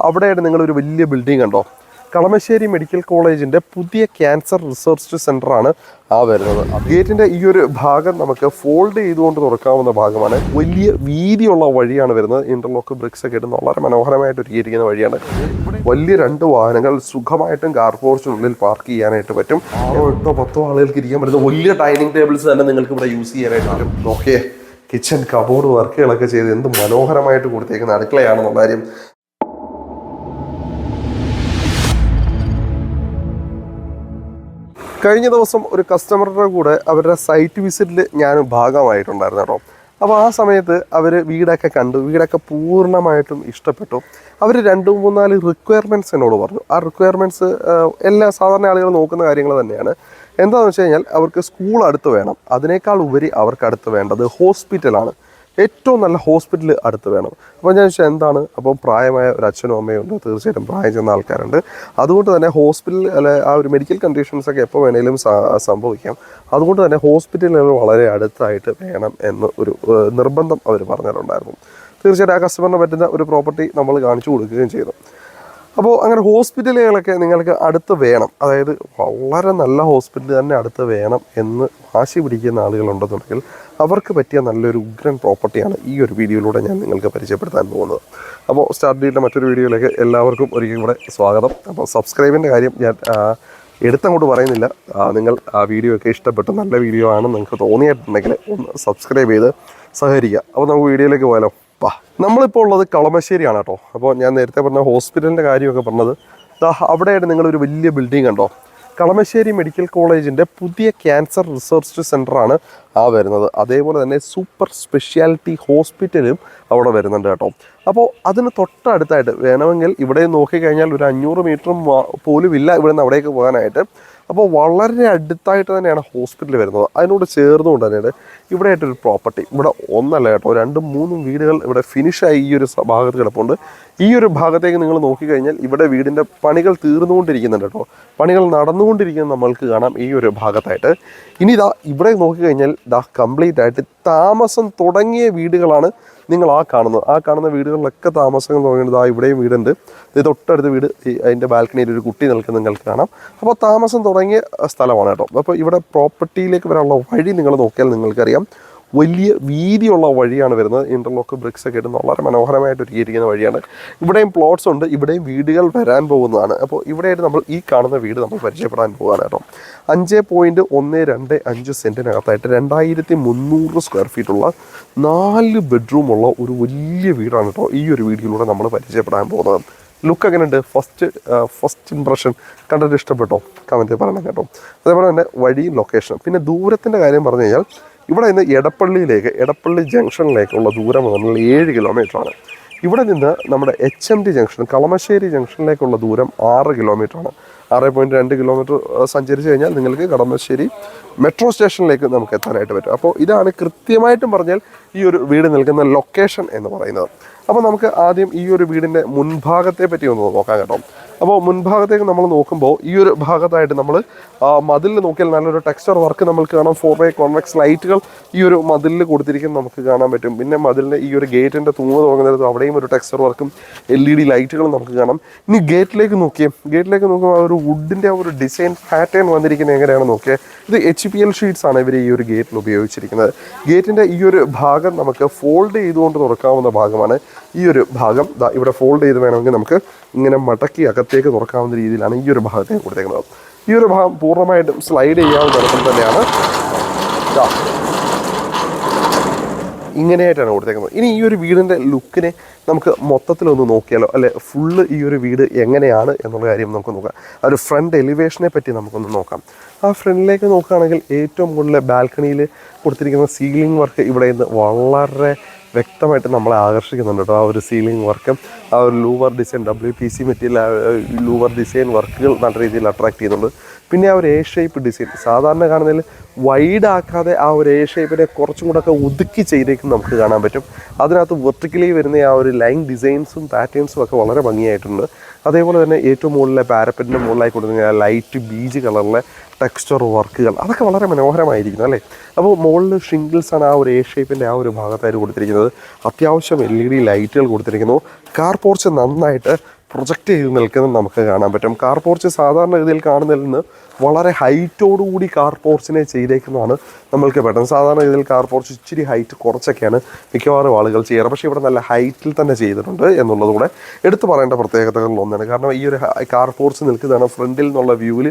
അവിടെയായിട്ട് നിങ്ങളൊരു വലിയ ബിൽഡിംഗ് കണ്ടോ? കളമശ്ശേരി മെഡിക്കൽ കോളേജിൻ്റെ പുതിയ ക്യാൻസർ റിസർച്ച് സെൻ്ററാണ് വരുന്നത്. ഗേറ്റിൻ്റെ ഈ ഒരു ഭാഗം നമുക്ക് ഫോൾഡ് ചെയ്തുകൊണ്ട് തുറക്കാവുന്ന ഭാഗമാണ്. വലിയ വീതിയുള്ള വഴിയാണ് വരുന്നത്. ഇൻ്റർലോക്ക് ബ്രിക്സ് ഒക്കെ ഇട്ട് വളരെ മനോഹരമായിട്ട് ഒരുക്കിയിരിക്കുന്ന വഴിയാണ്. വലിയ 2 വാഹനങ്ങൾ സുഖമായിട്ടും കാർ പോർച്ചിനുള്ളിൽ പാർക്ക് ചെയ്യാനായിട്ട് പറ്റും. 8-10 ആളുകൾക്ക് ഇരിക്കാൻ പറ്റുന്ന വലിയ ഡൈനിങ് ടേബിൾസ് തന്നെ നിങ്ങൾക്ക് ഇവിടെ യൂസ് ചെയ്യാനായിട്ട് പറ്റും. നോക്കിയേ, കിച്ചൺ കബോർഡ് വർക്കുകളൊക്കെ ചെയ്ത് എന്ത് മനോഹരമായിട്ട് കൊടുത്തേക്കുന്ന അടുക്കളയാണെന്നുള്ള കാര്യം. കഴിഞ്ഞ ദിവസം ഒരു കസ്റ്റമറുടെ കൂടെ അവരുടെ സൈറ്റ് വിസിറ്റിൽ ഞാൻ ഭാഗമായിട്ടുണ്ടായിരുന്നു കേട്ടോ. അപ്പോൾ ആ സമയത്ത് അവർ വീടൊക്കെ കണ്ടു, വീടൊക്കെ പൂർണ്ണമായിട്ടും ഇഷ്ടപ്പെട്ടു. അവർ 2-3-4 റിക്വയർമെൻറ്റ്സ് എന്നോട് പറഞ്ഞു. ആ റിക്വയർമെൻറ്റ്സ് എല്ലാ സാധാരണ ആളുകൾ നോക്കുന്ന കാര്യങ്ങൾ തന്നെയാണ്. എന്താണെന്ന് വെച്ച് കഴിഞ്ഞാൽ അവർക്ക് സ്കൂൾ അടുത്ത് വേണം, അതിനേക്കാൾ ഉപരി അവർക്ക് അടുത്ത് വേണ്ടത് ഹോസ്പിറ്റലാണ്. ഏറ്റവും നല്ല ഹോസ്പിറ്റൽ അടുത്ത് വേണം. അപ്പോൾ ഞാൻ ചോദിച്ചാൽ എന്താണ്? അപ്പം പ്രായമായ ഒരു അച്ഛനും അമ്മയും ഉണ്ട്, തീർച്ചയായിട്ടും പ്രായം ചെന്ന ആൾക്കാരുണ്ട്. അതുകൊണ്ട് തന്നെ ഹോസ്പിറ്റൽ അല്ലെ ആ ഒരു മെഡിക്കൽ കണ്ടീഷൻസൊക്കെ എപ്പോൾ വേണമെങ്കിലും സംഭവിക്കാം. അതുകൊണ്ട് തന്നെ ഹോസ്പിറ്റലുകൾ വളരെ അടുത്തായിട്ട് വേണം എന്ന് ഒരു നിർബന്ധം അവർ പറഞ്ഞിട്ടുണ്ടായിരുന്നു. തീർച്ചയായിട്ടും ആ കസ്റ്റമറിന് പറ്റുന്ന ഒരു പ്രോപ്പർട്ടി നമ്മൾ കാണിച്ചു കൊടുക്കുകയും ചെയ്തു. അപ്പോൾ അങ്ങനെ ഹോസ്പിറ്റലുകളൊക്കെ നിങ്ങൾക്ക് അടുത്ത് വേണം, അതായത് വളരെ നല്ല ഹോസ്പിറ്റൽ തന്നെ അടുത്ത് വേണം എന്ന് വാശി പിടിക്കുന്ന ആളുകളുണ്ടെന്നുണ്ടെങ്കിൽ അവർക്ക് പറ്റിയ നല്ലൊരു ഉഗ്രൻ പ്രോപ്പർട്ടിയാണ് ഈ ഒരു വീഡിയോയിലൂടെ ഞാൻ നിങ്ങൾക്ക് പരിചയപ്പെടുത്താൻ പോകുന്നത്. അപ്പോൾ സ്റ്റാർട്ട് ചെയ്തിട്ട് മറ്റൊരു വീഡിയോയിലേക്ക് എല്ലാവർക്കും ഒരിക്കലും കൂടെ സ്വാഗതം. അപ്പോൾ സബ്സ്ക്രൈബിൻ്റെ കാര്യം ഞാൻ എടുത്തങ്ങോട്ട് പറയുന്നില്ല. നിങ്ങൾ ആ വീഡിയോ ഒക്കെ ഇഷ്ടപ്പെട്ടു, നല്ല വീഡിയോ ആണെന്ന് നിങ്ങൾക്ക് തോന്നിയിട്ടുണ്ടെങ്കിൽ ഒന്ന് സബ്സ്ക്രൈബ് ചെയ്ത് സഹകരിക്കുക. അപ്പോൾ നമുക്ക് വീഡിയോയിലേക്ക് പോയാലോ. നമ്മളിപ്പോൾ ഉള്ളത് കളമശ്ശേരിയാണ് കേട്ടോ. അപ്പോൾ ഞാൻ നേരത്തെ പറഞ്ഞ ഹോസ്പിറ്റലിൻ്റെ കാര്യമൊക്കെ പറഞ്ഞത് അവിടെയായിട്ട് നിങ്ങളൊരു വലിയ ബിൽഡിംഗ് കണ്ടോ? കളമശ്ശേരി മെഡിക്കൽ കോളേജിൻ്റെ പുതിയ ക്യാൻസർ റിസർച്ച് സെൻ്ററാണ് വരുന്നത്. അതേപോലെ തന്നെ സൂപ്പർ സ്പെഷ്യാലിറ്റി ഹോസ്പിറ്റലും അവിടെ വരുന്നുണ്ട് കേട്ടോ. അപ്പോൾ അതിന് തൊട്ടടുത്തായിട്ട് വേണമെങ്കിൽ ഇവിടെ നോക്കിക്കഴിഞ്ഞാൽ ഒരു 500 മീറ്റർ പോലും ഇല്ല ഇവിടെ നിന്ന് അവിടേക്ക് പോകാനായിട്ട്. അപ്പോൾ വളരെ അടുത്തായിട്ട് തന്നെയാണ് ഹോസ്പിറ്റൽ വരുന്നത്. അതിനോട് ചേർന്നുകൊണ്ട് തന്നെയാണ് ഇവിടെ ആയിട്ടൊരു പ്രോപ്പർട്ടി. ഇവിടെ ഒന്നല്ല കേട്ടോ, 2-3 വീടുകൾ ഇവിടെ ഫിനിഷായി ഈ ഒരു ഭാഗത്ത് കിടപ്പുണ്ട്. ഈ ഒരു ഭാഗത്തേക്ക് നിങ്ങൾ നോക്കിക്കഴിഞ്ഞാൽ ഇവിടെ വീടിൻ്റെ പണികൾ തീർന്നുകൊണ്ടിരിക്കുന്നുണ്ട് കേട്ടോ. പണികൾ നടന്നുകൊണ്ടിരിക്കുന്നത് നമ്മൾക്ക് കാണാം ഈ ഒരു ഭാഗത്തായിട്ട്. ഇനി ഇവിടെ നോക്കിക്കഴിഞ്ഞാൽ കംപ്ലീറ്റ് ആയിട്ട് താമസം തുടങ്ങിയ വീടുകളാണ് നിങ്ങൾ ആ കാണുന്ന വീടുകളിലൊക്കെ താമസങ്ങൾ തുടങ്ങിയത്. ഇവിടെയും വീടുണ്ട്, ഇത് തൊട്ടടുത്ത വീട്, അതിൻ്റെ ബാൽക്കണിയിൽ ഒരു കുട്ടി നിൽക്കുന്നത് നിങ്ങൾക്ക് കാണാം. അപ്പോൾ താമസം തുടങ്ങിയ സ്ഥലമാണ് കേട്ടോ. അപ്പോൾ ഇവിടെ പ്രോപ്പർട്ടിയിലേക്ക് വരാനുള്ള വഴി നിങ്ങൾ നോക്കിയാൽ നിങ്ങൾക്കറിയാം, വലിയ വീതിയുള്ള വഴിയാണ് വരുന്നത്. ഇൻ്റർലോക്ക് ബ്രിക്സ് ഒക്കെ ഇട്ട് വളരെ മനോഹരമായിട്ട് ഒരുക്കിയിരിക്കുന്ന വഴിയാണ്. ഇവിടെയും പ്ലോട്ട്സ് ഉണ്ട്, ഇവിടെയും വീടുകൾ വരാൻ പോകുന്നതാണ്. അപ്പോൾ ഇവിടെയായിട്ട് നമ്മൾ ഈ കാണുന്ന വീട് നമ്മൾ പരിചയപ്പെടാൻ പോകുകയാണ് കേട്ടോ. 5.125 സെൻറ്റിനകത്തായിട്ട് 2300 സ്ക്വയർ ഫീറ്റുള്ള 4 ബെഡ്റൂമുള്ള ഒരു വലിയ വീടാണ് കേട്ടോ ഈ ഒരു വീഡിയോയിലൂടെ നമ്മൾ പരിചയപ്പെടാൻ പോകുന്നത്. ലുക്ക് എങ്ങനെയുണ്ട്? ഫസ്റ്റ് ഇംപ്രഷൻ കണ്ടിട്ട് ഇഷ്ടപ്പെട്ടോ? കമൻറ്റ് പറയണം കേട്ടോ. അതേപോലെ തന്നെ വഴിയും ലൊക്കേഷൻ. പിന്നെ ദൂരത്തിൻ്റെ കാര്യം പറഞ്ഞു കഴിഞ്ഞാൽ ഇവിടെ നിന്ന് എടപ്പള്ളി ജംഗ്ഷനിലേക്കുള്ള ദൂരം എന്ന് പറഞ്ഞാൽ 7 കിലോമീറ്ററാണ്. ഇവിടെ നിന്ന് നമ്മുടെ HMT ജംഗ്ഷൻ കളമശ്ശേരി ജംഗ്ഷനിലേക്കുള്ള ദൂരം 6 കിലോമീറ്ററാണ്. 6.2 കിലോമീറ്റർ സഞ്ചരിച്ച് കഴിഞ്ഞാൽ നിങ്ങൾക്ക് കളമശ്ശേരി മെട്രോ സ്റ്റേഷനിലേക്ക് നമുക്ക് എത്താനായിട്ട് പറ്റും. അപ്പോൾ ഇതാണ് കൃത്യമായിട്ടും പറഞ്ഞാൽ ഈ ഒരു വീട് നിൽക്കുന്ന ലൊക്കേഷൻ എന്ന് പറയുന്നത്. അപ്പോൾ നമുക്ക് ആദ്യം ഈ ഒരു വീടിൻ്റെ മുൻഭാഗത്തെ പറ്റി ഒന്ന് നോക്കാം കേട്ടോ. അപ്പോൾ മുൻഭാഗത്തേക്ക് നമ്മൾ നോക്കുമ്പോൾ ഈ ഒരു ഭാഗത്തായിട്ട് നമ്മൾ മതിലിൽ നോക്കിയാൽ നല്ലൊരു ടെക്സ്ചർ വർക്ക് നമുക്ക് കാണാം. 4-way കോൺവെക്സ് ലൈറ്റുകൾ ഈ ഒരു മതിലിൽ കൊടുത്തിരിക്കുന്നത് നമുക്ക് കാണാൻ പറ്റും. പിന്നെ മതിലിൻ്റെ ഈ ഒരു ഗേറ്റിൻ്റെ തൂങ്ങ് തുടങ്ങുന്നത് അവിടെയും ഒരു ടെക്സ്ചർ വർക്കും LED ലൈറ്റുകളും നമുക്ക് കാണാം. ഇനി ഗേറ്റിലേക്ക് നോക്കുമ്പോൾ ആ ഒരു വുഡിൻ്റെ ആ ഒരു ഡിസൈൻ പാറ്റേൺ വന്നിരിക്കുന്നത് എങ്ങനെയാണെന്ന് നോക്കിയാൽ ഇത് HPL ഷീറ്റ്സ് ആണ് ഇവർ ഈ ഒരു ഗേറ്റിൽ ഉപയോഗിച്ചിരിക്കുന്നത്. ഗേറ്റിൻ്റെ ഈ ഒരു ഭാഗം നമുക്ക് ഫോൾഡ് ചെയ്തുകൊണ്ട് തുറക്കാവുന്ന ഭാഗമാണ്. ഈ ഒരു ഭാഗം ഇവിടെ ഫോൾഡ് ചെയ്ത് വേണമെങ്കിൽ നമുക്ക് ഇങ്ങനെ മടക്കി അകത്തേക്ക് തുറക്കാവുന്ന രീതിയിലാണ് ഈ ഒരു ഭാഗത്തേക്ക് കൊടുത്തേക്കുന്നത്. ഈ ഒരു ഭാഗം പൂർണ്ണമായിട്ടും സ്ലൈഡ് ചെയ്യാവുന്ന തരത്തിൽ തന്നെയാണ് ഇങ്ങനെയായിട്ടാണ് കൊടുത്തേക്കുന്നത്. ഇനി ഈ ഒരു വീടിൻ്റെ ലുക്കിനെ നമുക്ക് മൊത്തത്തിലൊന്ന് നോക്കിയാലോ, അല്ലെ ഫുള്ള് ഈ ഒരു വീട് എങ്ങനെയാണ് എന്നുള്ള കാര്യം നമുക്ക് നോക്കാം. ആ ഒരു ഫ്രണ്ട് എലിവേഷനെ പറ്റി നമുക്കൊന്ന് നോക്കാം. ആ ഫ്രണ്ടിലേക്ക് നോക്കുകയാണെങ്കിൽ ഏറ്റവും കൂടുതൽ ബാൽക്കണിയിൽ കൊടുത്തിരിക്കുന്ന സീലിംഗ് വർക്ക് ഇവിടെ നിന്ന് വളരെ വ്യക്തമായിട്ട് നമ്മളെ ആകർഷിക്കുന്നുണ്ട് കേട്ടോ. ആ ഒരു സീലിംഗ് വർക്കും ആ ഒരു louvre design WPC material louvre design വർക്കുകൾ നല്ല രീതിയിൽ അട്രാക്ട് ചെയ്യുന്നുണ്ട്. പിന്നെ ആ ഒരു A ഷേപ്പ് ഡിസൈൻ സാധാരണ കാണുന്നതിൽ വൈഡ് ആക്കാതെ ആ ഒരു A ഷേപ്പിനെ കുറച്ചും കൂടെ ഒക്കെ ഒതുക്കി ചെയ്തേക്കും നമുക്ക് കാണാൻ പറ്റും. അതിനകത്ത് വെർട്ടിക്കലി വരുന്ന ആ ഒരു ലൈൻ ഡിസൈൻസും പാറ്റേൺസും ഒക്കെ വളരെ ഭംഗിയായിട്ടുണ്ട്. അതേപോലെ തന്നെ ഏറ്റവും മുകളിലെ പാരപ്പറ്റിൻ്റെ മുകളിലായി കൊടുക്കുന്ന ലൈറ്റ് ബീജ് കളറിലെ ടെക്സ്ചർ വർക്കുകൾ അതൊക്കെ വളരെ മനോഹരമായിരിക്കുന്നു അല്ലേ. അപ്പോൾ മുകളിൽ ഷിംഗിൾസാണ് ആ ഒരു A ഷേപ്പിൻ്റെ ആ ഒരു ഭാഗത്തായിട്ട് കൊടുത്തിരിക്കുന്നത്. അത്യാവശ്യം LED ലൈറ്റുകൾ കൊടുത്തിരിക്കുന്നു. കാർ പോർച്ച് നന്നായിട്ട് പ്രൊജക്റ്റ് ചെയ്ത് നിൽക്കുന്നത് നമുക്ക് കാണാൻ പറ്റും. കാർ പോർച്ച് സാധാരണ രീതിയിൽ കാണുന്നതിൽ നിന്ന് വളരെ ഹൈറ്റോടുകൂടി കാർ പോർച്ചിനെ ചെയ്തേക്കുന്നതാണ് നമ്മൾക്ക് പെട്ടെന്ന്. സാധാരണ രീതിയിൽ കാർ പോർച്ച് ഇച്ചിരി ഹൈറ്റ് കുറച്ചൊക്കെയാണ് മിക്കവാറും ആളുകൾ ചെയ്യാറ്. പക്ഷേ ഇവിടെ നല്ല ഹൈറ്റിൽ തന്നെ ചെയ്തിട്ടുണ്ട് എന്നുള്ളത് കൂടെ എടുത്തു പറയേണ്ട പ്രത്യേകതകളിൽ ഒന്നാണ്. കാരണം ഈ ഒരു കാർ പോർച്ച് നിൽക്കുന്നതാണ് ഫ്രണ്ടിൽ നിന്നുള്ള വ്യൂവിൽ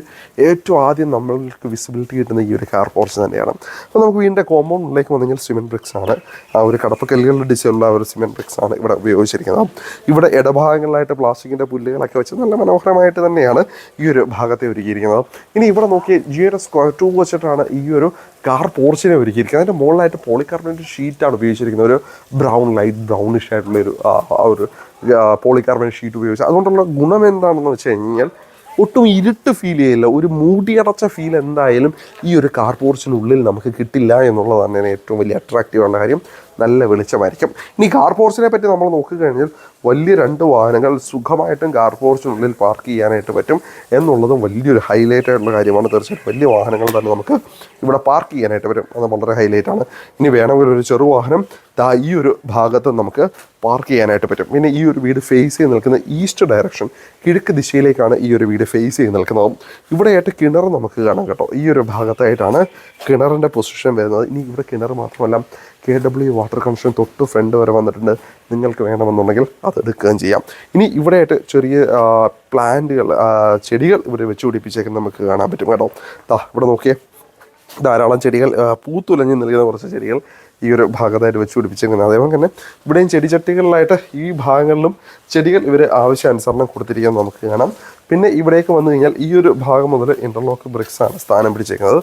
ഏറ്റവും ആദ്യം നമ്മൾക്ക് വിസിബിലിറ്റി കിട്ടുന്ന ഈ ഒരു കാർ പോർച്ച് തന്നെയാണ്. അപ്പോൾ നമുക്ക് വീടിൻ്റെ കോമ്പൗണ്ടിലേക്ക് വന്നു കഴിഞ്ഞാൽ സിമെൻറ്റ് ബ്രിക്സ് ആണ്, ആ ഒരു കടപ്പക്കല്ലുകളുടെ ഡിസൈനുള്ള ഒരു സിമെൻറ്റ് ബ്രിക്സ് ആണ് ഇവിടെ ഉപയോഗിച്ചിരിക്കുന്നത്. ഇവിടെ ഇടഭാഗങ്ങളിലായിട്ട് പ്ലാസ്റ്റിക്കിൻ്റെ പുല്ലുകളൊക്കെ വെച്ച് നല്ല മനോഹരമായിട്ട് തന്നെയാണ് ഈ ഒരു ഭാഗത്തെ ഒരുക്കിയിരിക്കുന്നത്. ഇനി ഇവിടെ നോക്കിയ ജിയുടെ സ്ക്വയർ ട്യൂബ് വെച്ചിട്ടാണ് ഈ ഒരു കാർ പോർച്ചിനെ ഒരുക്കിയിരിക്കുന്നത്. അതിൻ്റെ മുകളിലായിട്ട് പോളികാർബണേറ്റ് ഷീറ്റാണ് ഉപയോഗിച്ചിരിക്കുന്നത്. ഒരു ലൈറ്റ് ബ്രൗണിഷ് ആയിട്ടുള്ളൊരു ഒരു പോളികാർബണേറ്റ് ഷീറ്റ് ഉപയോഗിച്ച്. അതുകൊണ്ടുള്ള ഗുണം എന്താണെന്ന് വെച്ച് കഴിഞ്ഞാൽ ഒട്ടും ഇരുട്ട് ഫീൽ ചെയ്യില്ല. ഒരു മൂടിയടച്ച ഫീൽ എന്തായാലും ഈ ഒരു കാർ പോർച്ചിനുള്ളിൽ നമുക്ക് കിട്ടില്ല എന്നുള്ളത് തന്നെയാണ് ഏറ്റവും വലിയ അട്രാക്റ്റീവുള്ള കാര്യം. നല്ല വെളിച്ചമായിരിക്കും. ഇനി കാർ പോർച്ചിനെ പറ്റി നമ്മൾ നോക്കിക്കഴിഞ്ഞാൽ വലിയ 2 വാഹനങ്ങൾ സുഖമായിട്ടും കാർ പോർച്ചിനുള്ളിൽ പാർക്ക് ചെയ്യാനായിട്ട് പറ്റും എന്നുള്ളതും വലിയൊരു ഹൈലൈറ്റ് ആയിട്ടുള്ള കാര്യമാണ്. തീർച്ചയായിട്ടും വലിയ വാഹനങ്ങൾ തന്നെ നമുക്ക് ഇവിടെ പാർക്ക് ചെയ്യാനായിട്ട് പറ്റും. അത് വളരെ ഹൈലൈറ്റാണ്. ഇനി വേണമെങ്കിൽ ഒരു ചെറു വാഹനം ഈ ഒരു ഭാഗത്ത് നമുക്ക് പാർക്ക് ചെയ്യാനായിട്ട് പറ്റും. പിന്നെ ഈ ഒരു വീട് ഫേസ് ചെയ്ത് നിൽക്കുന്ന ഈസ്റ്റ് ഡയറക്ഷൻ, കിഴക്ക് ദിശയിലേക്കാണ് ഈ ഒരു വീട് ഫേസ് ചെയ്ത് നിൽക്കുന്നത്. ഇവിടെയായിട്ട് കിണർ നമുക്ക് കാണാം കേട്ടോ. ഈ ഒരു ഭാഗത്തായിട്ടാണ് കിണറിൻ്റെ പൊസിഷൻ വരുന്നത്. ഇനി ഇവിടെ കിണർ മാത്രമല്ല, KW വാട്ടർ കണക്ഷൻ തൊട്ട് ഫ്രണ്ട് വരെ വന്നിട്ടുണ്ട്. നിങ്ങൾക്ക് വേണമെന്നുണ്ടെങ്കിൽ അത് എടുക്കുകയും ചെയ്യാം. ഇനി ഇവിടെയായിട്ട് ചെറിയ പ്ലാന്റുകൾ, ചെടികൾ ഇവിടെ വെച്ച് പിടിപ്പിച്ചേക്കുന്നത് നമുക്ക് കാണാൻ പറ്റും കേട്ടോ. ഇവിടെ നോക്കിയേ, ധാരാളം ചെടികൾ, പൂത്തുലഞ്ഞ് നിൽക്കുന്ന കുറച്ച് ചെടികൾ ഈ ഒരു ഭാഗത്തായിട്ട് വെച്ച് പിടിപ്പിച്ചേക്കുന്നത്. അതേപോലെ തന്നെ ഇവിടെയും ചെടിച്ചട്ടികളിലായിട്ട് ഈ ഭാഗങ്ങളിലും ചെടികൾ ഇവർ ആവശ്യാനുസരണം കൊടുത്തിരിക്കുന്നത് നമുക്ക് കാണാം. പിന്നെ ഇവിടേക്ക് വന്നു കഴിഞ്ഞാൽ ഈ ഒരു ഭാഗം മുതൽ ഇൻ്റർലോക്ക് ബ്രിക്സാണ് സ്ഥാനം പിടിച്ചേക്കുന്നത്.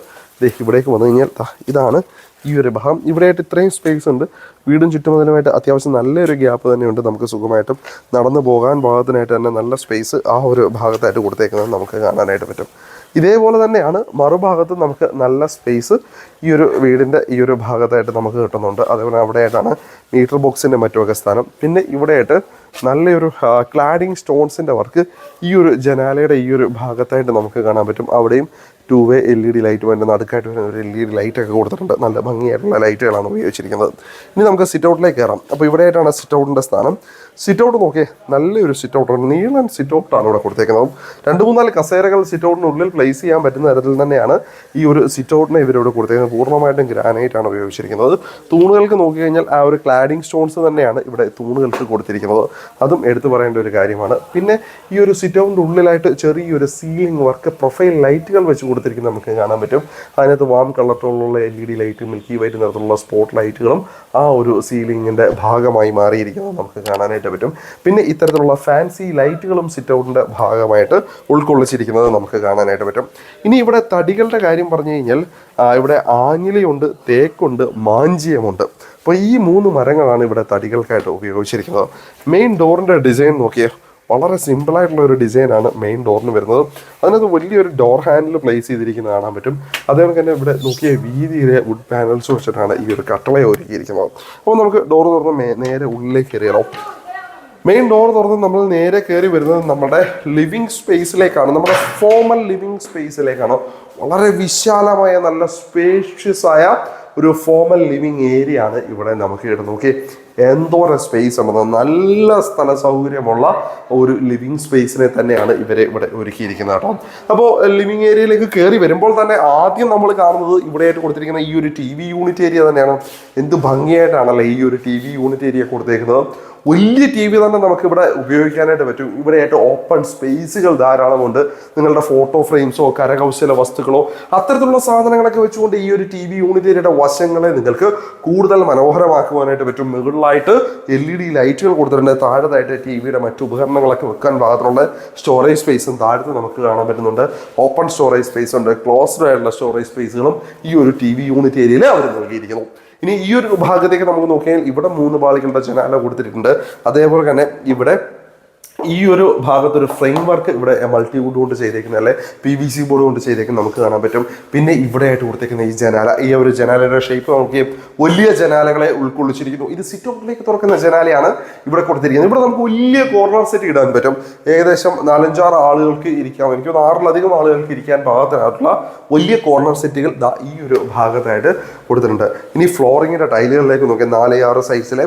ഇവിടേക്ക് വന്നു കഴിഞ്ഞാൽ ഇതാണ് ഈ ഒരു ഭാഗം. ഇവിടെയായിട്ട് ഇത്രയും സ്പേസ് ഉണ്ട്. വീടും ചുറ്റുമതിലുമായിട്ട് അത്യാവശ്യം നല്ലൊരു ഗ്യാപ്പ് തന്നെയുണ്ട്. നമുക്ക് സുഖമായിട്ടും നടന്നു പോകാൻ ഭാഗത്തിനായിട്ട് തന്നെ നല്ല സ്പേസ് ആ ഒരു ഭാഗത്തായിട്ട് കൊടുത്തേക്കുന്നത് നമുക്ക് കാണാനായിട്ട് പറ്റും. ഇതേപോലെ തന്നെയാണ് മറുഭാഗത്ത് നമുക്ക് നല്ല സ്പേസ് ഈ ഒരു വീടിൻ്റെ ഈ ഒരു ഭാഗത്തായിട്ട് നമുക്ക് കിട്ടുന്നുണ്ട്. അതേപോലെ അവിടെയായിട്ടാണ് മീറ്റർ ബോക്സിൻ്റെ മറ്റുമൊക്കെ സ്ഥാനം. പിന്നെ ഇവിടെയായിട്ട് നല്ലൊരു ക്ലാഡിങ് സ്റ്റോൺസിൻ്റെ വർക്ക് ഈ ഒരു ജനാലയുടെ ഈ ഒരു ഭാഗത്തായിട്ട് നമുക്ക് കാണാൻ പറ്റും. അവിടെയും 2-way LED ലൈറ്റും അതിൻ്റെ നടുക്കായിട്ട് വരുന്ന ഒരു LED ലൈറ്റൊക്കെ കൊടുത്തിട്ടുണ്ട്. നല്ല ഭംഗിയായിട്ടുള്ള ലൈറ്റുകളാണ് ഉപയോഗിച്ചിരിക്കുന്നത്. ഇനി നമുക്ക് സിറ്റ് ഔട്ടിലേക്ക് കയറാം. അപ്പോൾ ഇവിടെയായിട്ടാണ് സിറ്റ് ഔട്ടിൻ്റെ സ്ഥാനം. സിറ്റ് ഔട്ട് നോക്കിയേ, നല്ലൊരു സിറ്റ് ഔട്ടാണ്. നീളൻ സിറ്റ് ഔട്ടാണ് ഇവിടെ കൊടുത്തേക്കുന്നത്. 2-3 കസേരകൾ സിറ്റ് ഔട്ടിനുള്ളിൽ പ്ലേസ് ചെയ്യാൻ പറ്റുന്ന തരത്തിൽ തന്നെയാണ് ഈ ഒരു സിറ്റ് ഔട്ടിനെ ഇവരിവിടെ കൊടുത്തേക്കുന്നത്. പൂർണ്ണമായിട്ടും ഗ്രാനൈറ്റ് ആണ് ഉപയോഗിച്ചിരിക്കുന്നത്. തൂണുകൾക്ക് നോക്കിക്കഴിഞ്ഞാൽ ആ ഒരു ക്ലാഡിങ് സ്റ്റോൺസ് തന്നെയാണ് ഇവിടെ തൂണുകൾക്ക് കൊടുത്തിരിക്കുന്നത്. അതും എടുത്തു പറയേണ്ട ഒരു കാര്യമാണ്. പിന്നെ ഈ ഒരു സിറ്റ് ഔട്ടിൻ്റെ ഉള്ളിലായിട്ട് ചെറിയൊരു സീലിംഗ് വർക്ക്, പ്രൊഫൈൽ ലൈറ്റുകൾ വെച്ച് കൊടുത്തിരിക്കുന്നത് നമുക്ക് കാണാൻ പറ്റും. അതിനകത്ത് വാം കളർ ടോണിലുള്ള LED ലൈറ്റ്, മിൽക്കി വൈറ്റ് നിറത്തിലുള്ള സ്പോട്ട് ലൈറ്റുകളും ആ ഒരു സീലിംഗിൻ്റെ ഭാഗമായി മാറിയിരിക്കുന്നത് നമുക്ക് കാണാനായിട്ട് പറ്റും. പിന്നെ ഇത്തരത്തിലുള്ള ഫാൻസി ലൈറ്റുകളും സിറ്റ് ഔട്ടിൻ്റെ ഭാഗമായിട്ട് ഉൾക്കൊള്ളിച്ചിരിക്കുന്നത് നമുക്ക് കാണാനായിട്ട് പറ്റും. ഇനി ഇവിടെ തടികളുടെ കാര്യം പറഞ്ഞു കഴിഞ്ഞാൽ ഇവിടെ ആഞ്ഞിലിയുണ്ട്, തേക്കുണ്ട്, മാഞ്ചിയമുണ്ട്. അപ്പോൾ ഈ 3 മരങ്ങളാണ് ഇവിടെ തടികൾക്കായിട്ട് ഉപയോഗിച്ചിരിക്കുന്നത്. മെയിൻ ഡോറിൻ്റെ ഡിസൈൻ നോക്കിയേ, വളരെ സിമ്പിളായിട്ടുള്ള ഒരു ഡിസൈനാണ് മെയിൻ ഡോറിന് വരുന്നത്. അതിനകത്ത് വലിയൊരു ഡോർ ഹാൻഡിൽ പ്ലേസ് ചെയ്തിരിക്കുന്നത് കാണാൻ പറ്റും. അതേപോലെ തന്നെ ഇവിടെ നോക്കിയ വീതിയിലെ വുഡ് പാനൽസ് വെച്ചിട്ടാണ് ഈ ഒരു കട്ടള ഒരുക്കിയിരിക്കുന്നത്. അപ്പോൾ നമുക്ക് ഡോർ തുറന്ന് നേരെ ഉള്ളിലേക്ക് കയറിയണം. മെയിൻ ഡോർ തുറന്ന് നമ്മൾ നേരെ കയറി വരുന്നത് നമ്മുടെ ലിവിങ് സ്പേസിലേക്കാണ്, നമ്മുടെ ഫോമൽ ലിവിങ് സ്പേസിലേക്കാണ്. വളരെ വിശാലമായ നല്ല സ്പേഷ്യസ് ആയ ഒരു ഫോമൽ ലിവിങ് ഏരിയ ആണ് ഇവിടെ നമുക്ക് കിട്ടുന്നത്. നോക്കി എന്തോരം സ്പേസ് ഉണ്ടെന്ന്. നല്ല സ്ഥല സൗകര്യമുള്ള ഒരു ലിവിങ് സ്പേസിനെ തന്നെയാണ് ഇവരെ ഇവിടെ ഒരുക്കിയിരിക്കുന്നത് കേട്ടോ. അപ്പോൾ ലിവിങ് ഏരിയയിലേക്ക് കയറി വരുമ്പോൾ തന്നെ ആദ്യം നമ്മൾ കാണുന്നത് ഇവിടെയായിട്ട് കൊടുത്തിരിക്കുന്ന ഈ ഒരു TV യൂണിറ്റ് ഏരിയ തന്നെയാണ്. എന്ത് ഭംഗിയായിട്ടാണല്ലേ ഈ ഒരു TV യൂണിറ്റ് ഏരിയ കൊടുത്തേക്കുന്നത്. വലിയ TV തന്നെ നമുക്കിവിടെ ഉപയോഗിക്കാനായിട്ട് പറ്റും. ഇവിടെയായിട്ട് ഓപ്പൺ സ്പേസുകൾ ധാരാളമുണ്ട്. നിങ്ങളുടെ ഫോട്ടോ ഫ്രെയിംസോ കരകൗശല വസ്തുക്കളോ അത്തരത്തിലുള്ള സാധനങ്ങളൊക്കെ വെച്ചുകൊണ്ട് ഈ ഒരു TV യൂണിറ്റ് ഏരിയയുടെ വശങ്ങളെ നിങ്ങൾക്ക് കൂടുതൽ മനോഹരമാക്കുവാനായിട്ട് പറ്റും. മുകളിലായിട്ട് LED ലൈറ്റുകൾ കൊടുത്തിട്ടുണ്ട്. താഴത്തായിട്ട് TVയുടെ മറ്റു ഉപകരണങ്ങളൊക്കെ വെക്കാൻ പാകത്തിനുള്ള സ്റ്റോറേജ് സ്പേസും താഴത്ത് നമുക്ക് കാണാൻ പറ്റുന്നുണ്ട്. ഓപ്പൺ സ്റ്റോറേജ് സ്പേസ് ഉണ്ട്. ക്ലോസ്ഡ് ആയിട്ടുള്ള സ്റ്റോറേജ് സ്പേസുകളും ഈ ഒരു TV യൂണിറ്റ് ഏരിയയിൽ അവർ നൽകിയിരിക്കുന്നു. ഇനി ഈ ഒരു ഭാഗത്തേക്ക് നമുക്ക് നോക്കിയാൽ ഇവിടെ 3 പാളികളുടെ ജനാല കൊടുത്തിട്ടുണ്ട്. അതേപോലെ തന്നെ ഇവിടെ ഈ ഒരു ഭാഗത്തൊരു ഫ്രെയിം വർക്ക് ഇവിടെ മൾട്ടിവുഡ് കൊണ്ട് ചെയ്തേക്കുന്ന, അല്ലെ PVC ബോർഡ് കൊണ്ട് ചെയ്തേക്കുന്നത് നമുക്ക് കാണാൻ പറ്റും. പിന്നെ ഇവിടെയായിട്ട് കൊടുത്തേക്കുന്ന ഈ ജനാല, ഈ ഒരു ജനാലയുടെ ഷേപ്പ് നമുക്ക് വലിയ ജനാലകളെ ഉൾക്കൊള്ളിച്ചിരിക്കുന്നു. ഇത് സിറ്റ് ഔട്ടിലേക്ക് തുറക്കുന്ന ജനാലയാണ് ഇവിടെ കൊടുത്തിരിക്കുന്നത്. ഇവിടെ നമുക്ക് വലിയ കോർണർ സെറ്റ് ഇടാൻ പറ്റും. ഏകദേശം 4-5 ആളുകൾക്ക് ഇരിക്കാം. എനിക്ക് 6-ലധികം ആളുകൾക്ക് ഇരിക്കാൻ പാകത്തിനായിട്ടുള്ള വലിയ കോർണർ സെറ്റുകൾ ഈ ഒരു ഭാഗത്തായിട്ട് കൊടുത്തിട്ടുണ്ട്. ഇനി ഫ്ലോറിങ്ങിന്റെ ടൈലുകളിലേക്ക് നോക്കിയാൽ 4-6 സൈസിലെ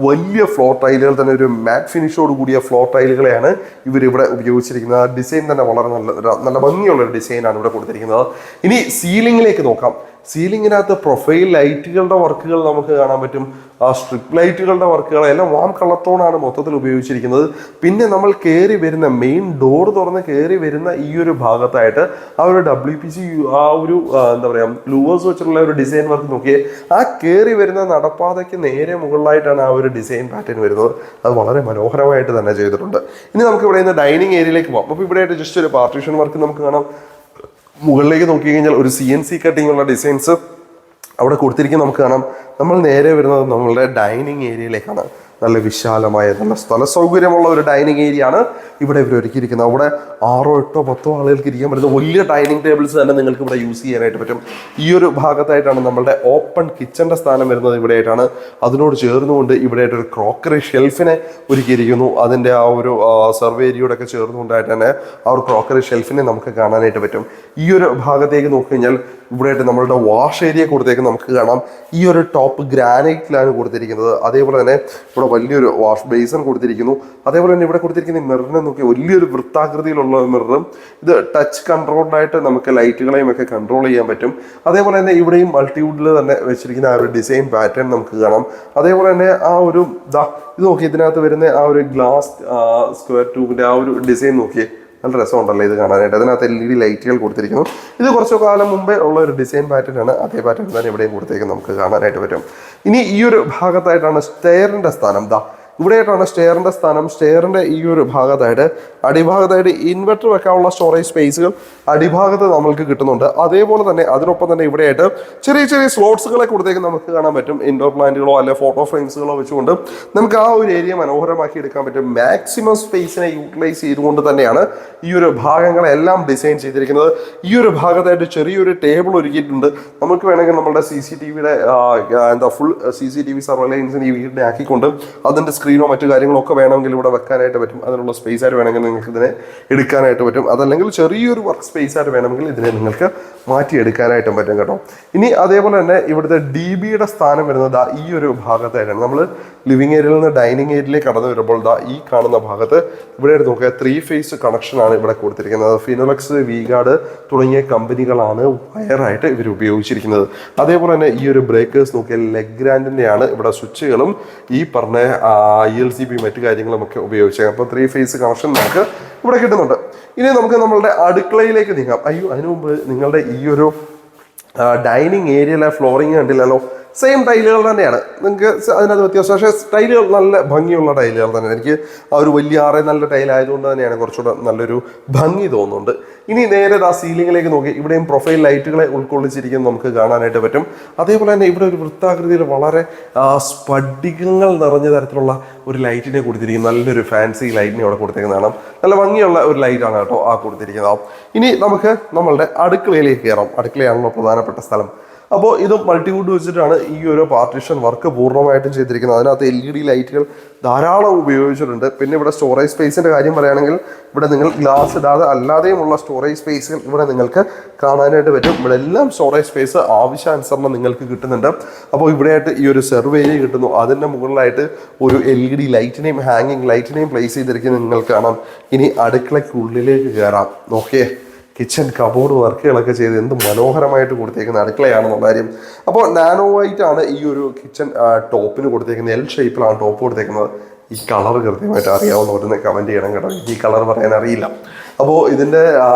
വലിയ ഫ്ലോർ ടൈലുകൾ തന്നെ, ഒരു മാറ്റ് ഫിനിഷോട് കൂടിയ ഫ്ലോർ ടൈലുകളെ ലൈറ്റുകളെയാണ് ഇവരിവിടെ ഉപയോഗിച്ചിരിക്കുന്നത്. ഡിസൈൻ തന്നെ വളരെ നല്ല ഭംഗിയുള്ള ഒരു ഡിസൈനാണ് ഇവിടെ കൊടുത്തിരിക്കുന്നത്. ഇനി സീലിംഗിലേക്ക് നോക്കാം. സീലിംഗിനകത്ത് പ്രൊഫൈൽ ലൈറ്റുകളുടെ വർക്കുകൾ നമുക്ക് കാണാൻ പറ്റും. ആ സ്ട്രിപ്പ് ലൈറ്റുകളുടെ വർക്കുകൾ എല്ലാം വാം കളർ ടോണാണ് മൊത്തത്തിൽ ഉപയോഗിച്ചിരിക്കുന്നത്. പിന്നെ നമ്മൾ കയറി വരുന്ന മെയിൻ ഡോർ തുറന്ന് കയറി വരുന്ന ഈ ഒരു ഭാഗത്തായിട്ട് ആ ഒരു WPC ആ ഒരു എന്താ പറയുക ലൂവേഴ്സ് വെച്ചിട്ടുള്ള ഒരു ഡിസൈൻ വർക്ക് നോക്കിയേ. ആ കയറി വരുന്ന നടപ്പാതയ്ക്ക് നേരെ മുകളിലായിട്ടാണ് ആ ഒരു ഡിസൈൻ പാറ്റേൺ വരുന്നത്. അത് വളരെ മനോഹരമായിട്ട് തന്നെ ചെയ്തിട്ടുണ്ട്. ഇനി നമുക്ക് ഇവിടെ നിന്ന് ഡൈനിങ് ഏരിയയിലേക്ക് പോകാം. അപ്പോൾ ഇവിടെ ആയിട്ട് ജസ്റ്റ് ഒരു പാർട്ടീഷൻ വർക്ക് നമുക്ക് കാണാം. മുകളിലേക്ക് നോക്കി കഴിഞ്ഞാൽ ഒരു CNC കട്ടിംഗ് ഉള്ള ഡിസൈൻസ് അവിടെ കൊടുത്തിരിക്കുന്നത് നമുക്ക് കാണാം. നമ്മൾ നേരെ വരുന്നത് നമ്മളുടെ ഡൈനിങ് ഏരിയയിലേക്കാണ്. നല്ല വിശാലമായ നല്ല സ്ഥല സൗകര്യമുള്ള ഒരു ഡൈനിങ് ഏരിയ ആണ് ഇവിടെ ഇവർ ഒരുക്കിയിരിക്കുന്നത്. അവിടെ 6, 8, 10 ആളുകൾക്ക് ഇരിക്കാൻ പറ്റുന്ന വലിയ ഡൈനിങ് ടേബിൾസ് തന്നെ നിങ്ങൾക്ക് ഇവിടെ യൂസ് ചെയ്യാനായിട്ട് പറ്റും. ഈ ഒരു ഭാഗത്തായിട്ടാണ് നമ്മളുടെ ഓപ്പൺ കിച്ചന്റെ സ്ഥാനം വരുന്നത്. ഇവിടെയായിട്ടാണ് അതിനോട് ചേർന്നുകൊണ്ട് ഇവിടെയായിട്ട് ഒരു ക്രോക്കറി ഷെൽഫിനെ ഒരുക്കിയിരിക്കുന്നു. അതിൻ്റെ ആ ഒരു സർവേ ഏരിയയോടെ ഒക്കെ ചേർന്നുകൊണ്ടായിട്ട് തന്നെ ആ ഒരു ക്രോക്കറി ഷെൽഫിനെ നമുക്ക് കാണാനായിട്ട് പറ്റും. ഈ ഒരു ഭാഗത്തേക്ക് നോക്കിക്കഴിഞ്ഞാൽ ഇവിടെയായിട്ട് നമ്മളുടെ വാഷ് ഏരിയ കൊടുത്തേക്ക് നമുക്ക് കാണാം. ഈ ഒരു ടോപ്പ് ഗ്രാനൈറ്റിലാണ് കൊടുത്തിരിക്കുന്നത്. അതേപോലെ തന്നെ ഇവിടെ വലിയൊരു വാഷ് ബേസൺ കൊടുത്തിരിക്കുന്നു. അതേപോലെ തന്നെ ഇവിടെ കൊടുത്തിരിക്കുന്ന മിററിനെ നോക്കി വലിയൊരു വൃത്താകൃതിയിലുള്ള മിററും. ഇത് ടച്ച് കൺട്രോൾഡായിട്ട് നമുക്ക് ലൈറ്റുകളെയും ഒക്കെ കൺട്രോൾ ചെയ്യാൻ പറ്റും. അതേപോലെ തന്നെ ഇവിടെയും മൾട്ടിവുഡിൽ തന്നെ വെച്ചിരിക്കുന്ന ആ ഒരു ഡിസൈൻ പാറ്റേൺ നമുക്ക് കാണാം. അതേപോലെ തന്നെ ആ ഒരു ഇത് നോക്കി ഇതിനകത്ത് വരുന്ന ആ ഒരു ഗ്ലാസ് സ്ക്വയർ ട്യൂബിന്റെ ആ ഒരു ഡിസൈൻ നോക്കിയേ, നല്ല രസമുണ്ടല്ലോ ഇത് കാണാനായിട്ട്. അതിനകത്ത് LED ലൈറ്റുകൾ കൊടുത്തിരിക്കുന്നു. ഇത് കുറച്ചു കാലം മുമ്പേ ഉള്ള ഒരു ഡിസൈൻ പാറ്റേൺ ആണ്. അതേ പാറ്റേൺ തന്നെ ഇവിടെയും കൊടുത്തേക്ക് നമുക്ക് കാണാനായിട്ട് പറ്റും. ഇനി ഈ ഒരു ഭാഗത്തായിട്ടാണ് സ്റ്റെയറിന്റെ സ്ഥാനം. ഇവിടെയായിട്ടാണ് സ്റ്റെയറിന്റെ സ്ഥാനം. സ്റ്റെയറിന്റെ ഈ ഒരു ഭാഗത്തായിട്ട് അടിഭാഗത്തായിട്ട് ഇൻവെർട്ടർ വെക്കാനുള്ള സ്റ്റോറേജ് സ്പേസുകൾ അടിഭാഗത്ത് നമ്മൾക്ക് കിട്ടുന്നുണ്ട്. അതേപോലെ തന്നെ അതിനൊപ്പം തന്നെ ഇവിടെയായിട്ട് ചെറിയ ചെറിയ സ്ലോട്ട്സുകളെ കൊടുത്തേക്ക് നമുക്ക് കാണാൻ പറ്റും. ഇൻഡോർ പ്ലാന്റുകളോ അല്ലെ ഫോട്ടോ ഫ്രെയിംസുകളോ വെച്ചുകൊണ്ട് നമുക്ക് ആ ഒരു ഏരിയ മനോഹരമാക്കി എടുക്കാൻ പറ്റും. മാക്സിമം സ്പേസിനെ യൂട്ടിലൈസ് ചെയ്തുകൊണ്ട് തന്നെയാണ് ഈ ഒരു ഭാഗങ്ങളെല്ലാം ഡിസൈൻ ചെയ്തിരിക്കുന്നത്. ഈ ഒരു ഭാഗത്തായിട്ട് ചെറിയൊരു ടേബിൾ ഒരുക്കിയിട്ടുണ്ട്. നമുക്ക് വേണമെങ്കിൽ നമ്മുടെ CCTVയുടെ ഫുൾ CCTV സർവൈലൻസിന് ഈ വീടിനെ ആക്കിക്കൊണ്ട് അതിൻ്റെ സ്ക്രീനോ മറ്റു കാര്യങ്ങളോ ഒക്കെ വേണമെങ്കിൽ ഇവിടെ വെക്കാനായിട്ട് പറ്റും. അതിനുള്ള സ്പേസ് ആയിട്ട് വേണമെങ്കിൽ നിങ്ങൾക്ക് ഇതിനെ എടുക്കാനായിട്ട് പറ്റും. അതല്ലെങ്കിൽ ചെറിയൊരു വർക്ക് സ്പേസ് ആയിട്ട് വേണമെങ്കിൽ ഇതിനെ നിങ്ങൾക്ക് മാറ്റിയെടുക്കാനായിട്ടും പറ്റും കേട്ടോ. ഇനി അതേപോലെ തന്നെ ഇവിടുത്തെ DBയുടെ സ്ഥാനം വരുന്നത് ഈ ഒരു ഭാഗത്തായിട്ടാണ്. നമ്മൾ ലിവിങ് ഏരിയയിൽ നിന്ന് ഡൈനിങ് ഏരിയയിലേക്ക് കടന്നു വരുമ്പോൾ ഈ കാണുന്ന ഭാഗത്ത് ഇവിടെ നോക്കുക 3 ഫേസ് കണക്ഷനാണ് ഇവിടെ കൊടുത്തിരിക്കുന്നത്. ഫിനോലെക്സ്, V-ഗാർഡ് തുടങ്ങിയ കമ്പനികളാണ് വയറായിട്ട് ഇവർ ഉപയോഗിച്ചിരിക്കുന്നത്. അതേപോലെ തന്നെ ഈ ഒരു ബ്രേക്കേഴ്സ് നോക്കിയാൽ ലെഗ്രാൻഡിൻ്റെയാണ്. ഇവിടെ സ്വിച്ചുകളും ഈ പറഞ്ഞ ELCB മറ്റു കാര്യങ്ങളും ഒക്കെ ഉപയോഗിച്ചേക്കാം. അപ്പോൾ 3 ഫേസ് കണക്ഷൻ നമുക്ക് ഇവിടെ കിട്ടുന്നുണ്ട്. ഇനി നമുക്ക് നമ്മളുടെ അടുക്കളയിലേക്ക് നീങ്ങാം. അതിനു മുമ്പ് നിങ്ങളുടെ ഈ ഒരു ഡൈനിങ് ഏരിയയിലെ ഫ്ലോറിങ് കണ്ടില്ലല്ലോ, സെയിം ടൈലുകൾ തന്നെയാണ്. നിങ്ങൾക്ക് അതിനകത്ത് വ്യത്യാസം, പക്ഷേ ടൈലുകൾ നല്ല ഭംഗിയുള്ള ടൈലുകൾ തന്നെയാണ്. എനിക്ക് ആ ഒരു വലിയ നല്ല ടൈൽ ആയതുകൊണ്ട് തന്നെയാണ് കുറച്ചുകൂടെ നല്ലൊരു ഭംഗി തോന്നുന്നുണ്ട്. ഇനി നേരെ സീലിംഗിലേക്ക് നോക്കി ഇവിടെയും പ്രൊഫൈൽ ലൈറ്റുകളെ ഉൾക്കൊള്ളിച്ചിരിക്കുന്നത് നമുക്ക് കാണാനായിട്ട് പറ്റും. അതേപോലെ തന്നെ ഇവിടെ ഒരു വൃത്താകൃതിയിൽ വളരെ സ്ഫടികങ്ങൾ നിറഞ്ഞ തരത്തിലുള്ള ഒരു ലൈറ്റിനെ കൊടുത്തിരിക്കും. നല്ലൊരു ഫാൻസി ലൈറ്റിനെ അവിടെ കൊടുത്തേക്കുന്നതാണ്. നല്ല ഭംഗിയുള്ള ഒരു ലൈറ്റാണ് കേട്ടോ ആ കൊടുത്തിരിക്കുന്നത്. ഇനി നമുക്ക് നമ്മളുടെ അടുക്കളയിലേക്ക് കയറാം. അടുക്കളയാണല്ലോ പ്രധാനപ്പെട്ട സ്ഥലം. അപ്പോൾ ഇത് മൾട്ടിവുഡ് വെച്ചിട്ടാണ് ഈ ഒരു പാർട്ടീഷൻ വർക്ക് പൂർണ്ണമായിട്ടും ചെയ്തിരിക്കുന്നത്. അതിനകത്ത് LED ലൈറ്റുകൾ ധാരാളം ഉപയോഗിച്ചിട്ടുണ്ട്. പിന്നെ ഇവിടെ സ്റ്റോറേജ് സ്പേസിൻ്റെ കാര്യം പറയുകയാണെങ്കിൽ ഇവിടെ നിങ്ങൾ ഗ്ലാസ് ഇടാതെ അല്ലാതെയുമുള്ള സ്റ്റോറേജ് സ്പേസുകൾ ഇവിടെ നിങ്ങൾക്ക് കാണാനായിട്ട് പറ്റും. ഇവിടെ എല്ലാം സ്റ്റോറേജ് സ്പേസ് ആവശ്യാനുസരണം നിങ്ങൾക്ക് കിട്ടുന്നുണ്ട്. അപ്പോൾ ഇവിടെയായിട്ട് ഈ ഒരു സെർവ് ഏരിയ കിട്ടുന്നു. അതിൻ്റെ മുകളിലായിട്ട് ഒരു LED ലൈറ്റിനെയും ഹാങ്ങിങ് ലൈറ്റിനെയും പ്ലേസ് ചെയ്തിരിക്കുന്നത് നിങ്ങൾക്ക് കാണാം. ഇനി അടുക്കളയ്ക്കുള്ളിലേക്ക് കയറാം. നോക്കിയേ, കിച്ചൺ കബോർഡ് വർക്കുകളൊക്കെ ചെയ്ത് എന്ത് മനോഹരമായിട്ട് കൊടുത്തേക്കുന്ന അടുക്കളയാണെന്നുള്ള കാര്യം. അപ്പോൾ നാനോ വൈറ്റ് ആണ് ഈ ഒരു കിച്ചൺ ടോപ്പിന് കൊടുത്തേക്കുന്നത്. L ഷേപ്പിലാണ് ടോപ്പ് കൊടുത്തേക്കുന്നത്. ഈ കളർ കൃത്യമായിട്ട് അറിയാവുന്നവരൊന്ന് കമൻറ്റ് ചെയ്യണം കേട്ടോ. ഈ കളർ പറയാൻ അറിയില്ല. അപ്പോൾ ഇതിൻ്റെ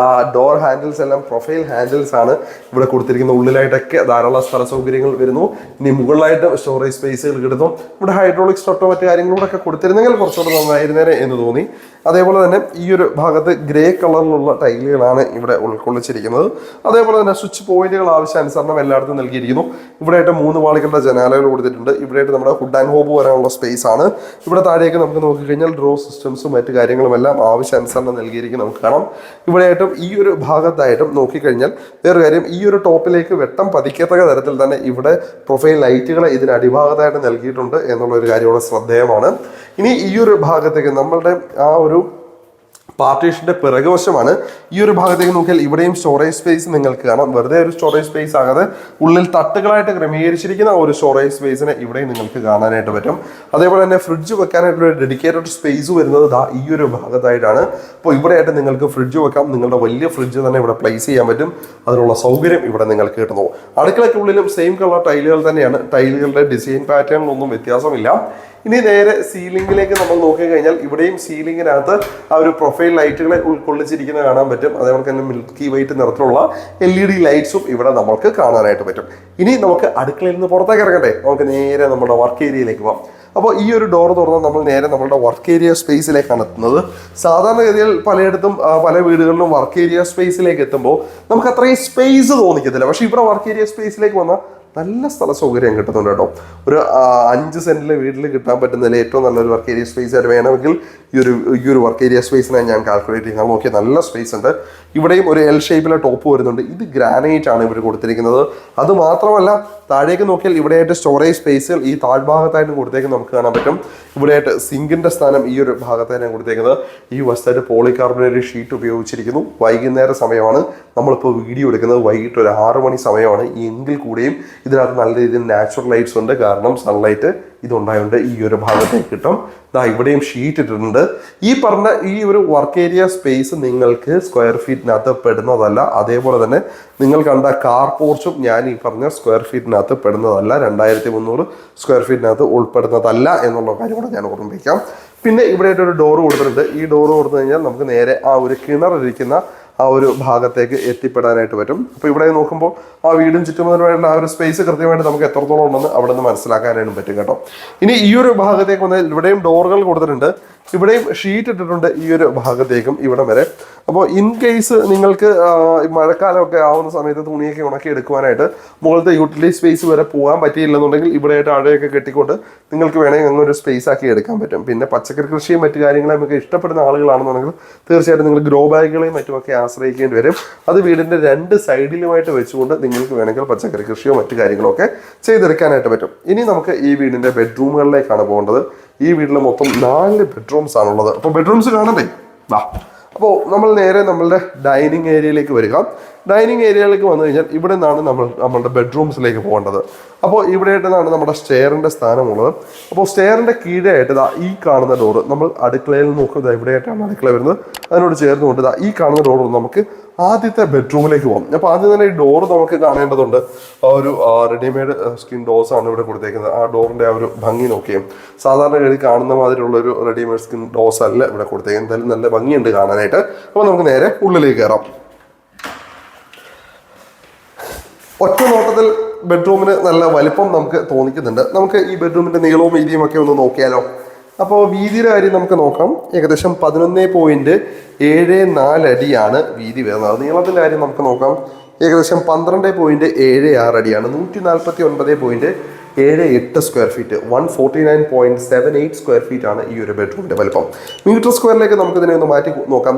ഡോർ ഹാൻഡിൽസ് എല്ലാം പ്രൊഫൈൽ ഹാൻഡിൽസ് ആണ് ഇവിടെ കൊടുത്തിരിക്കുന്ന. ഉള്ളിലായിട്ടൊക്കെ ധാരാളം സ്ഥല സൗകര്യങ്ങൾ വരുന്നു. ഇനി മുകളിലായിട്ട് സ്റ്റോറേജ് സ്പേസുകൾ കിട്ടുന്നു. ഇവിടെ ഹൈഡ്രോളിക് സ്റ്റോട്ടോ മറ്റു കാര്യങ്ങളൂടെ കൊടുത്തിരുന്നെങ്കിൽ കുറച്ചുകൂടെ നന്നായിരുന്നേനെ എന്ന് തോന്നി. അതേപോലെ തന്നെ ഈ ഒരു ഭാഗത്ത് ഗ്രേ കളറിലുള്ള ടൈലുകളാണ് ഇവിടെ ഉൾക്കൊള്ളിച്ചിരിക്കുന്നത്. അതേപോലെ തന്നെ സ്വിച്ച് പോയിന്റുകൾ ആവശ്യാനുസരണം എല്ലായിടത്തും നൽകിയിരിക്കുന്നു. ഇവിടെയായിട്ട് 3 വാളികളുടെ ജനാലകൾ കൊടുത്തിട്ടുണ്ട്. ഇവിടെയായിട്ട് നമ്മുടെ ഹുഡ് ആൻഡ് ഹോബ് വരാനുള്ള സ്പേസ് ആണ്. ഇവിടെ താഴേക്ക് നമുക്ക് നോക്കിക്കഴിഞ്ഞാൽ ഡ്രോ സിസ്റ്റംസും മറ്റു കാര്യങ്ങളും എല്ലാം ആവശ്യാനുസരണം നൽകിയിരിക്കും നമുക്ക് കാണാം. ഇവിടെയായിട്ടും ഈ ഒരു ഭാഗത്തായിട്ടും നോക്കിക്കഴിഞ്ഞാൽ വേറെ കാര്യം, ഈ ഒരു ടോപ്പിലേക്ക് വെട്ടം പതിക്കത്തക്ക തരത്തിൽ തന്നെ ഇവിടെ പ്രൊഫൈൽ ലൈറ്റുകളെ ഇതിന് അടിഭാഗത്തായിട്ട് നൽകിയിട്ടുണ്ട് എന്നുള്ളൊരു കാര്യം ഇവിടെ ശ്രദ്ധേയമാണ്. ഇനി ഈ ഒരു ഭാഗത്തേക്ക് നമ്മളുടെ ആ ഒരു പാർട്ടീഷന്റെ പിറകുവശമാണ്. ഈ ഒരു ഭാഗത്തേക്ക് നോക്കിയാൽ ഇവിടെയും സ്റ്റോറേജ് സ്പേസ് നിങ്ങൾക്ക് കാണാം. വെറുതെ ഒരു സ്റ്റോറേജ് സ്പേസ് ആകാതെ ഉള്ളിൽ തട്ടുകളായിട്ട് ക്രമീകരിച്ചിരിക്കുന്ന ഒരു സ്റ്റോറേജ് സ്പേസിനെ ഇവിടെയും നിങ്ങൾക്ക് കാണാനായിട്ട് പറ്റും. അതേപോലെ തന്നെ ഫ്രിഡ്ജ് വെക്കാനായിട്ടുള്ള ഒരു ഡെഡിക്കേറ്റഡ് സ്പേസ് വരുന്നത് ദാ ഈ ഒരു ഭാഗത്തായിട്ടാണ്. അപ്പോൾ ഇവിടെയായിട്ട് നിങ്ങൾക്ക് ഫ്രിഡ്ജ് വെക്കാം. നിങ്ങളുടെ വലിയ ഫ്രിഡ്ജ് തന്നെ ഇവിടെ പ്ലേസ് ചെയ്യാൻ പറ്റും. അതിനുള്ള സൗകര്യം ഇവിടെ നിങ്ങൾക്ക് കിട്ടുന്നു. അടുക്കളയ്ക്കുള്ളിലും സെയിം കളർ ടൈലുകൾ തന്നെയാണ്. ടൈലുകളുടെ ഡിസൈൻ പാറ്റേണിലൊന്നും വ്യത്യാസമില്ല. ഇനി നേരെ സീലിംഗിലേക്ക് നമ്മൾ നോക്കിക്കഴിഞ്ഞാൽ ഇവിടെയും സീലിംഗിനകത്ത് ആ ഒരു പ്രൊഫൈൽ ലൈറ്റുകളെ ഉൾക്കൊള്ളിച്ചിരിക്കുന്നത് കാണാൻ പറ്റും. അതേപോലെ തന്നെ മിൽക്കി വൈറ്റ് നിറത്തിലുള്ള LED ലൈറ്റ്സും ഇവിടെ നമുക്ക് കാണാനായിട്ട് പറ്റും. ഇനി നമുക്ക് അടുക്കളയിൽ നിന്ന് പുറത്തേക്ക് ഇറങ്ങട്ടെ. നമുക്ക് നേരെ നമ്മുടെ വർക്ക് ഏരിയയിലേക്ക് പോകാം. അപ്പോൾ ഈ ഒരു ഡോർ തുറന്നാൽ നമ്മൾ നേരെ നമ്മുടെ വർക്ക് ഏരിയ സ്പേസിലേക്കാണ് എത്തുന്നത്. സാധാരണഗതിയിൽ പലയിടത്തും പല വീടുകളിലും വർക്ക് ഏരിയ സ്പേസിലേക്ക് എത്തുമ്പോൾ നമുക്ക് അത്രയും സ്പേസ് തോന്നിക്കത്തില്ല. പക്ഷേ ഇവിടെ വർക്ക് ഏരിയ സ്പേസിലേക്ക് വന്നാൽ നല്ല സ്ഥല സൗകര്യം കിട്ടുന്നുണ്ട് കേട്ടോ. ഒരു 5 സെന്റിൽ വീട്ടിൽ കിട്ടാൻ പറ്റുന്നതിൽ ഏറ്റവും നല്ലൊരു വർക്ക് ഏരിയ സ്പേസ് ആയിട്ട് വേണമെങ്കിൽ ഈ ഒരു വർക്ക് ഏരിയ സ്പേസിനായി ഞാൻ കാൽക്കുലേറ്റ് ചെയ്യാൻ നോക്കിയാൽ നല്ല സ്പേസ് ഉണ്ട്. ഇവിടെയും ഒരു L ഷേപ്പിലെ ടോപ്പ് വരുന്നുണ്ട്. ഇത് ഗ്രാനൈറ്റ് ആണ് ഇവർ കൊടുത്തിരിക്കുന്നത്. അത് മാത്രമല്ല താഴേക്ക് നോക്കിയാൽ ഇവിടെയായിട്ട് സ്റ്റോറേജ് സ്പേസുകൾ ഈ താഴ്ഭാഗത്തായിട്ട് കൊടുത്തേക്കുന്നത് നമുക്ക് കാണാൻ പറ്റും. ഇവിടെയായിട്ട് സിങ്കിന്റെ സ്ഥാനം ഈ ഒരു ഭാഗത്തായിട്ട് കൊടുത്തേക്കുന്നത്. ഈ വശത്തായിട്ട് പോളികാർബണേറ്റ് ഷീറ്റ് ഉപയോഗിച്ചിരിക്കുന്നു. വൈകുന്നേര സമയമാണ്, നമ്മളിപ്പോൾ വീഡിയോ എടുക്കുന്നത് വൈകിട്ട് ഒരു 6 മണി സമയമാണ്. എങ്കിൽ കൂടിയും ഇതിനകത്ത് നല്ല രീതിയിൽ നാച്ചുറൽ ലൈറ്റ്സ് ഉണ്ട്. കാരണം സൺലൈറ്റ് ഇതുണ്ടായതുകൊണ്ട് ഈ ഒരു ഭാഗത്തേക്ക് കിട്ടും. ഇവിടെയും ഷീറ്റ് ഇട്ടിട്ടുണ്ട്. ഈ പറഞ്ഞ ഈ ഒരു വർക്ക് ഏരിയ സ്പേസ് നിങ്ങൾക്ക് സ്ക്വയർ ഫീറ്റിനകത്ത് പെടുന്നതല്ല. അതേപോലെ തന്നെ നിങ്ങൾ കണ്ട കാർ പോർച്ചും ഞാൻ ഈ പറഞ്ഞ സ്ക്വയർ ഫീറ്റിനകത്ത് പെടുന്നതല്ല. 2300 സ്ക്വയർ ഫീറ്റിനകത്ത് ഉൾപ്പെടുന്നതല്ല എന്നുള്ള കാര്യം കൂടെ ഞാൻ ഓർമ്മിപ്പിക്കാം. പിന്നെ ഇവിടെ ഒരു ഡോറ് കൊടുത്തിട്ടുണ്ട്. ഈ ഡോറ് കൊടുത്തു കഴിഞ്ഞാൽ നമുക്ക് നേരെ ആ ഒരു കിണറിരിക്കുന്ന ആ ഒരു ഭാഗത്തേക്ക് എത്തിപ്പെടാനായിട്ട് പറ്റും. അപ്പോൾ ഇവിടെ നോക്കുമ്പോൾ ആ വീടും ചുറ്റുമുള്ള ആ ഒരു സ്പേസ് കൃത്യമായിട്ട് നമുക്ക് എത്രത്തോളം ഉണ്ടെന്ന് അവിടെ നിന്ന് മനസ്സിലാക്കാനായിട്ടും പറ്റും കേട്ടോ. ഇനി ഈ ഒരു ഭാഗത്തേക്ക് വന്നാൽ ഇവിടെയും ഡോറുകൾ കൊടുത്തിട്ടുണ്ട്. ഇവിടെയും ഷീറ്റ് ഇട്ടിട്ടുണ്ട് ഈ ഒരു ഭാഗത്തേക്കും ഇവിടം വരെ. അപ്പോൾ ഇൻ കേസ് നിങ്ങൾക്ക് മഴക്കാലമൊക്കെ ആവുന്ന സമയത്ത് തുണിയൊക്കെ ഉണക്കി എടുക്കുവാനായിട്ട് മുകളിലത്തെ യൂട്ടിലിറ്റി സ്പേസ് വരെ പോകാൻ പറ്റിയില്ലെന്നുണ്ടെങ്കിൽ ഇവിടെയായിട്ട് അഴയൊക്കെ കെട്ടിക്കൊണ്ട് നിങ്ങൾക്ക് വേണമെങ്കിൽ അങ്ങനെ ഒരു സ്പേസ് ആക്കി എടുക്കാൻ പറ്റും. പിന്നെ പച്ചക്കറി കൃഷിയും മറ്റു കാര്യങ്ങളും ഒക്കെ ഇഷ്ടപ്പെടുന്ന ആളുകളാണെന്നുണ്ടെങ്കിൽ തീർച്ചയായിട്ടും നിങ്ങൾ ഗ്രോ ബാഗുകളെയും മറ്റുമൊക്കെ ആശ്രയിക്കേണ്ടി വരും. അത് വീടിൻ്റെ 2 സൈഡിലുമായിട്ട് വെച്ചുകൊണ്ട് നിങ്ങൾക്ക് വേണമെങ്കിൽ പച്ചക്കറി കൃഷിയോ മറ്റു കാര്യങ്ങളോ ഒക്കെ ചെയ്തെടുക്കാനായിട്ട് പറ്റും. ഇനി നമുക്ക് ഈ വീടിൻ്റെ ബെഡ്റൂമുകളിലേക്കാണ് പോകേണ്ടത്. ഈ വീട്ടിൽ മൊത്തം 4 ബെഡ്റൂംസ് ആണുള്ളത്. അപ്പോൾ ബെഡ്റൂംസ് കാണണ്ടേ? വാ. അപ്പോൾ നമ്മൾ നേരെ നമ്മളുടെ ഡൈനിങ് ഏരിയയിലേക്ക് വരിക. ഡൈനിങ് ഏരിയയിലേക്ക് വന്നു കഴിഞ്ഞാൽ ഇവിടെ നിന്നാണ് നമ്മളുടെ ബെഡ്റൂംസിലേക്ക് പോകേണ്ടത്. അപ്പോൾ ഇവിടെയായിട്ടാണ് നമ്മുടെ സ്റ്റെയറിൻ്റെ സ്ഥാനമുള്ളത്. അപ്പോൾ സ്റ്റെയറിൻ്റെ കീഴായിട്ട് ഈ കാണുന്ന ഡോറ് നമ്മൾ അടുക്കളയിൽ നോക്കുന്നത് ഇവിടെയായിട്ടാണ് അടുക്കള വരുന്നത്. അതിനോട് ചേർന്നുകൊണ്ട് ഈ കാണുന്ന ഡോറ് നമുക്ക് ആദ്യത്തെ ബെഡ്റൂമിലേക്ക് പോകാം. അപ്പോൾ ആദ്യം തന്നെ ഈ ഡോറ് നമുക്ക് കാണേണ്ടതുണ്ട്. ആ ഒരു റെഡിമെയ്ഡ് സ്കിൻ ഡോർസ് ആണ് ഇവിടെ കൊടുത്തേക്കുന്നത്. ആ ഡോറിൻ്റെ ആ ഒരു ഭംഗി നോക്കിയും സാധാരണ ഗതി കാണുന്ന മാതിരിയുള്ള ഒരു റെഡിമെയ്ഡ് സ്കിൻ ഡോർസ് അല്ല ഇവിടെ കൊടുത്തേക്കുന്നത്. എന്തായാലും നല്ല ഭംഗിയുണ്ട് കാണാനായിട്ട്. അപ്പോൾ നമുക്ക് നേരെ ഉള്ളിലേക്ക് കയറാം. ഒറ്റ നോട്ടത്തിൽ ബെഡ്റൂമിന് നല്ല വലിപ്പം നമുക്ക് തോന്നിക്കുന്നുണ്ട്. നമുക്ക് ഈ ബെഡ്റൂമിൻ്റെ നീളവും വീതിയും ഒക്കെ ഒന്ന് നോക്കിയാലോ? അപ്പോൾ വീതിയുടെ കാര്യം നമുക്ക് നോക്കാം. ഏകദേശം 11.74 അടിയാണ് വീതി വരുന്നത്. നീളത്തിൻ്റെ കാര്യം നമുക്ക് നോക്കാം. ഏകദേശം 12.76 അടിയാണ്. 149.78 സ്ക്വയർ ഫീറ്റ്, 149.78 സ്ക്വയർ ഫീറ്റ് ആണ് ഈ ഒരു ബെഡ്റൂമിൻ്റെ വലിപ്പം. മീറ്റർ സ്ക്വയറിലേക്ക് നമുക്കിതിനെ ഒന്ന് മാറ്റി നോക്കാം.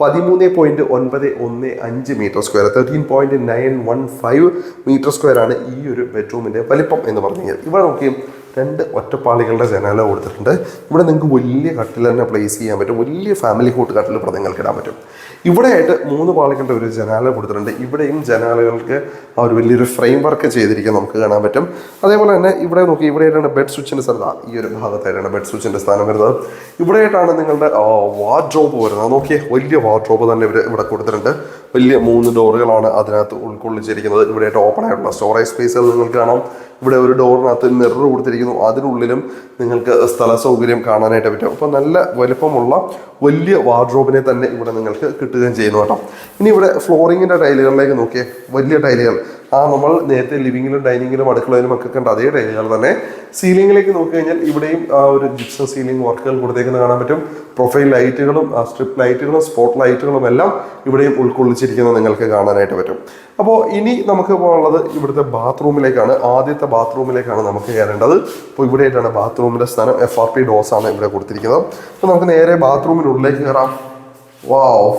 13.915 മീറ്റർ സ്ക്വയർ, 13.915 മീറ്റർ സ്ക്വയർ ആണ് ഈ ഒരു ബെഡ്റൂമിൻ്റെ വലിപ്പം എന്ന് പറഞ്ഞു കഴിഞ്ഞാൽ. ഇവിടെ നോക്കിയും 2 ഒറ്റപ്പാളികളുടെ ജനാല കൊടുത്തിട്ടുണ്ട്. ഇവിടെ നിങ്ങൾക്ക് വലിയ കട്ടിൽ തന്നെ പ്ലേസ് ചെയ്യാൻ പറ്റും. വലിയ ഫാമിലി കൂട്ട് കട്ടിൽ ഇവിടെ നിങ്ങൾക്ക് ഇടാൻ പറ്റും. ഇവിടെയായിട്ട് 3 പാളികളുടെ ഒരു ജനാല കൊടുത്തിട്ടുണ്ട്. ഇവിടെയും ജനാലകൾക്ക് ആ ഒരു വലിയൊരു ഫ്രെയിം വർക്ക് ചെയ്തിരിക്കാൻ നമുക്ക് കാണാൻ പറ്റും. അതേപോലെ തന്നെ ഇവിടെ നോക്കി ഇവിടെയായിട്ടാണ് ബെഡ് സ്വിച്ചിൻ്റെ സ്ഥാനം. ഈ ഒരു ഭാഗത്തായിട്ടാണ് ബെഡ് സ്വിച്ചിൻ്റെ സ്ഥാനം വരുന്നത്. ഇവിടെയായിട്ടാണ് നിങ്ങളുടെ വാർഡ്രോബ് വരുന്നത്. നോക്കിയേ, വലിയ വാർഡ്രോബ് തന്നെ ഇവിടെ കൊടുത്തിട്ടുണ്ട്. വലിയ 3 ഡോറുകളാണ് അതിനകത്ത് ഉൾക്കൊള്ളിച്ചിരിക്കുന്നത്. ഇവിടെയായിട്ട് ഓപ്പൺ ആയിട്ടുള്ള സ്റ്റോറേജ് സ്പേസുകൾ നിങ്ങൾക്ക് കാണാം. ഇവിടെ ഒരു ഡോറിനകത്ത് മിറർ കൊടുത്തിരിക്കുന്നു. അതിനുള്ളിലും നിങ്ങൾക്ക് സ്ഥല സൗകര്യം കാണാനായിട്ട് പറ്റും. അപ്പോൾ നല്ല വലുപ്പമുള്ള വലിയ വാർഡ്രോബിനെ തന്നെ ഇവിടെ നിങ്ങൾക്ക് കിട്ടുകയും ചെയ്യുന്നു കേട്ടോ. ഇനി ഇവിടെ ഫ്ലോറിങ്ങിൻ്റെ ടൈലുകളിലേക്ക് നോക്കിയേ, വലിയ ടൈലുകൾ. നമ്മൾ നേരത്തെ ലിവിങ്ങിലും ഡൈനിങ്ങിലും അടുക്കളയിലും ഒക്കെ കണ്ട അതേ ടൈലുകൾ തന്നെ. സീലിങ്ങിലേക്ക് നോക്കി കഴിഞ്ഞാൽ ഇവിടെയും ആ ഒരു ജിപ്സം സീലിംഗ് വർക്കുകൾ കൊടുത്തേക്കുന്നത് കാണാൻ പറ്റും. പ്രൊഫൈൽ ലൈറ്റുകളും സ്ട്രിപ്പ് ലൈറ്റുകളും സ്പോട്ട് ലൈറ്റുകളും എല്ലാം ഇവിടെയും ഉൾക്കൊള്ളിച്ചിരിക്കുന്നത് നിങ്ങൾക്ക് കാണാനായിട്ട് പറ്റും. അപ്പോൾ ഇനി നമുക്ക് പോകാനുള്ളത് ഇവിടുത്തെ ബാത്റൂമിലേക്കാണ്. ആദ്യത്തെ ബാത്റൂമിലേക്കാണ് നമുക്ക് കയറേണ്ടത്. അപ്പോൾ ഇവിടെയായിട്ടാണ് ബാത്റൂമിൻ്റെ സ്ഥാനം. FRP ഡോസ് ആണ് ഇവിടെ കൊടുത്തിരിക്കുന്നത്. അപ്പോൾ നമുക്ക് നേരെ ബാത്റൂമിനുള്ളിലേക്ക് കയറാം. വാവ്,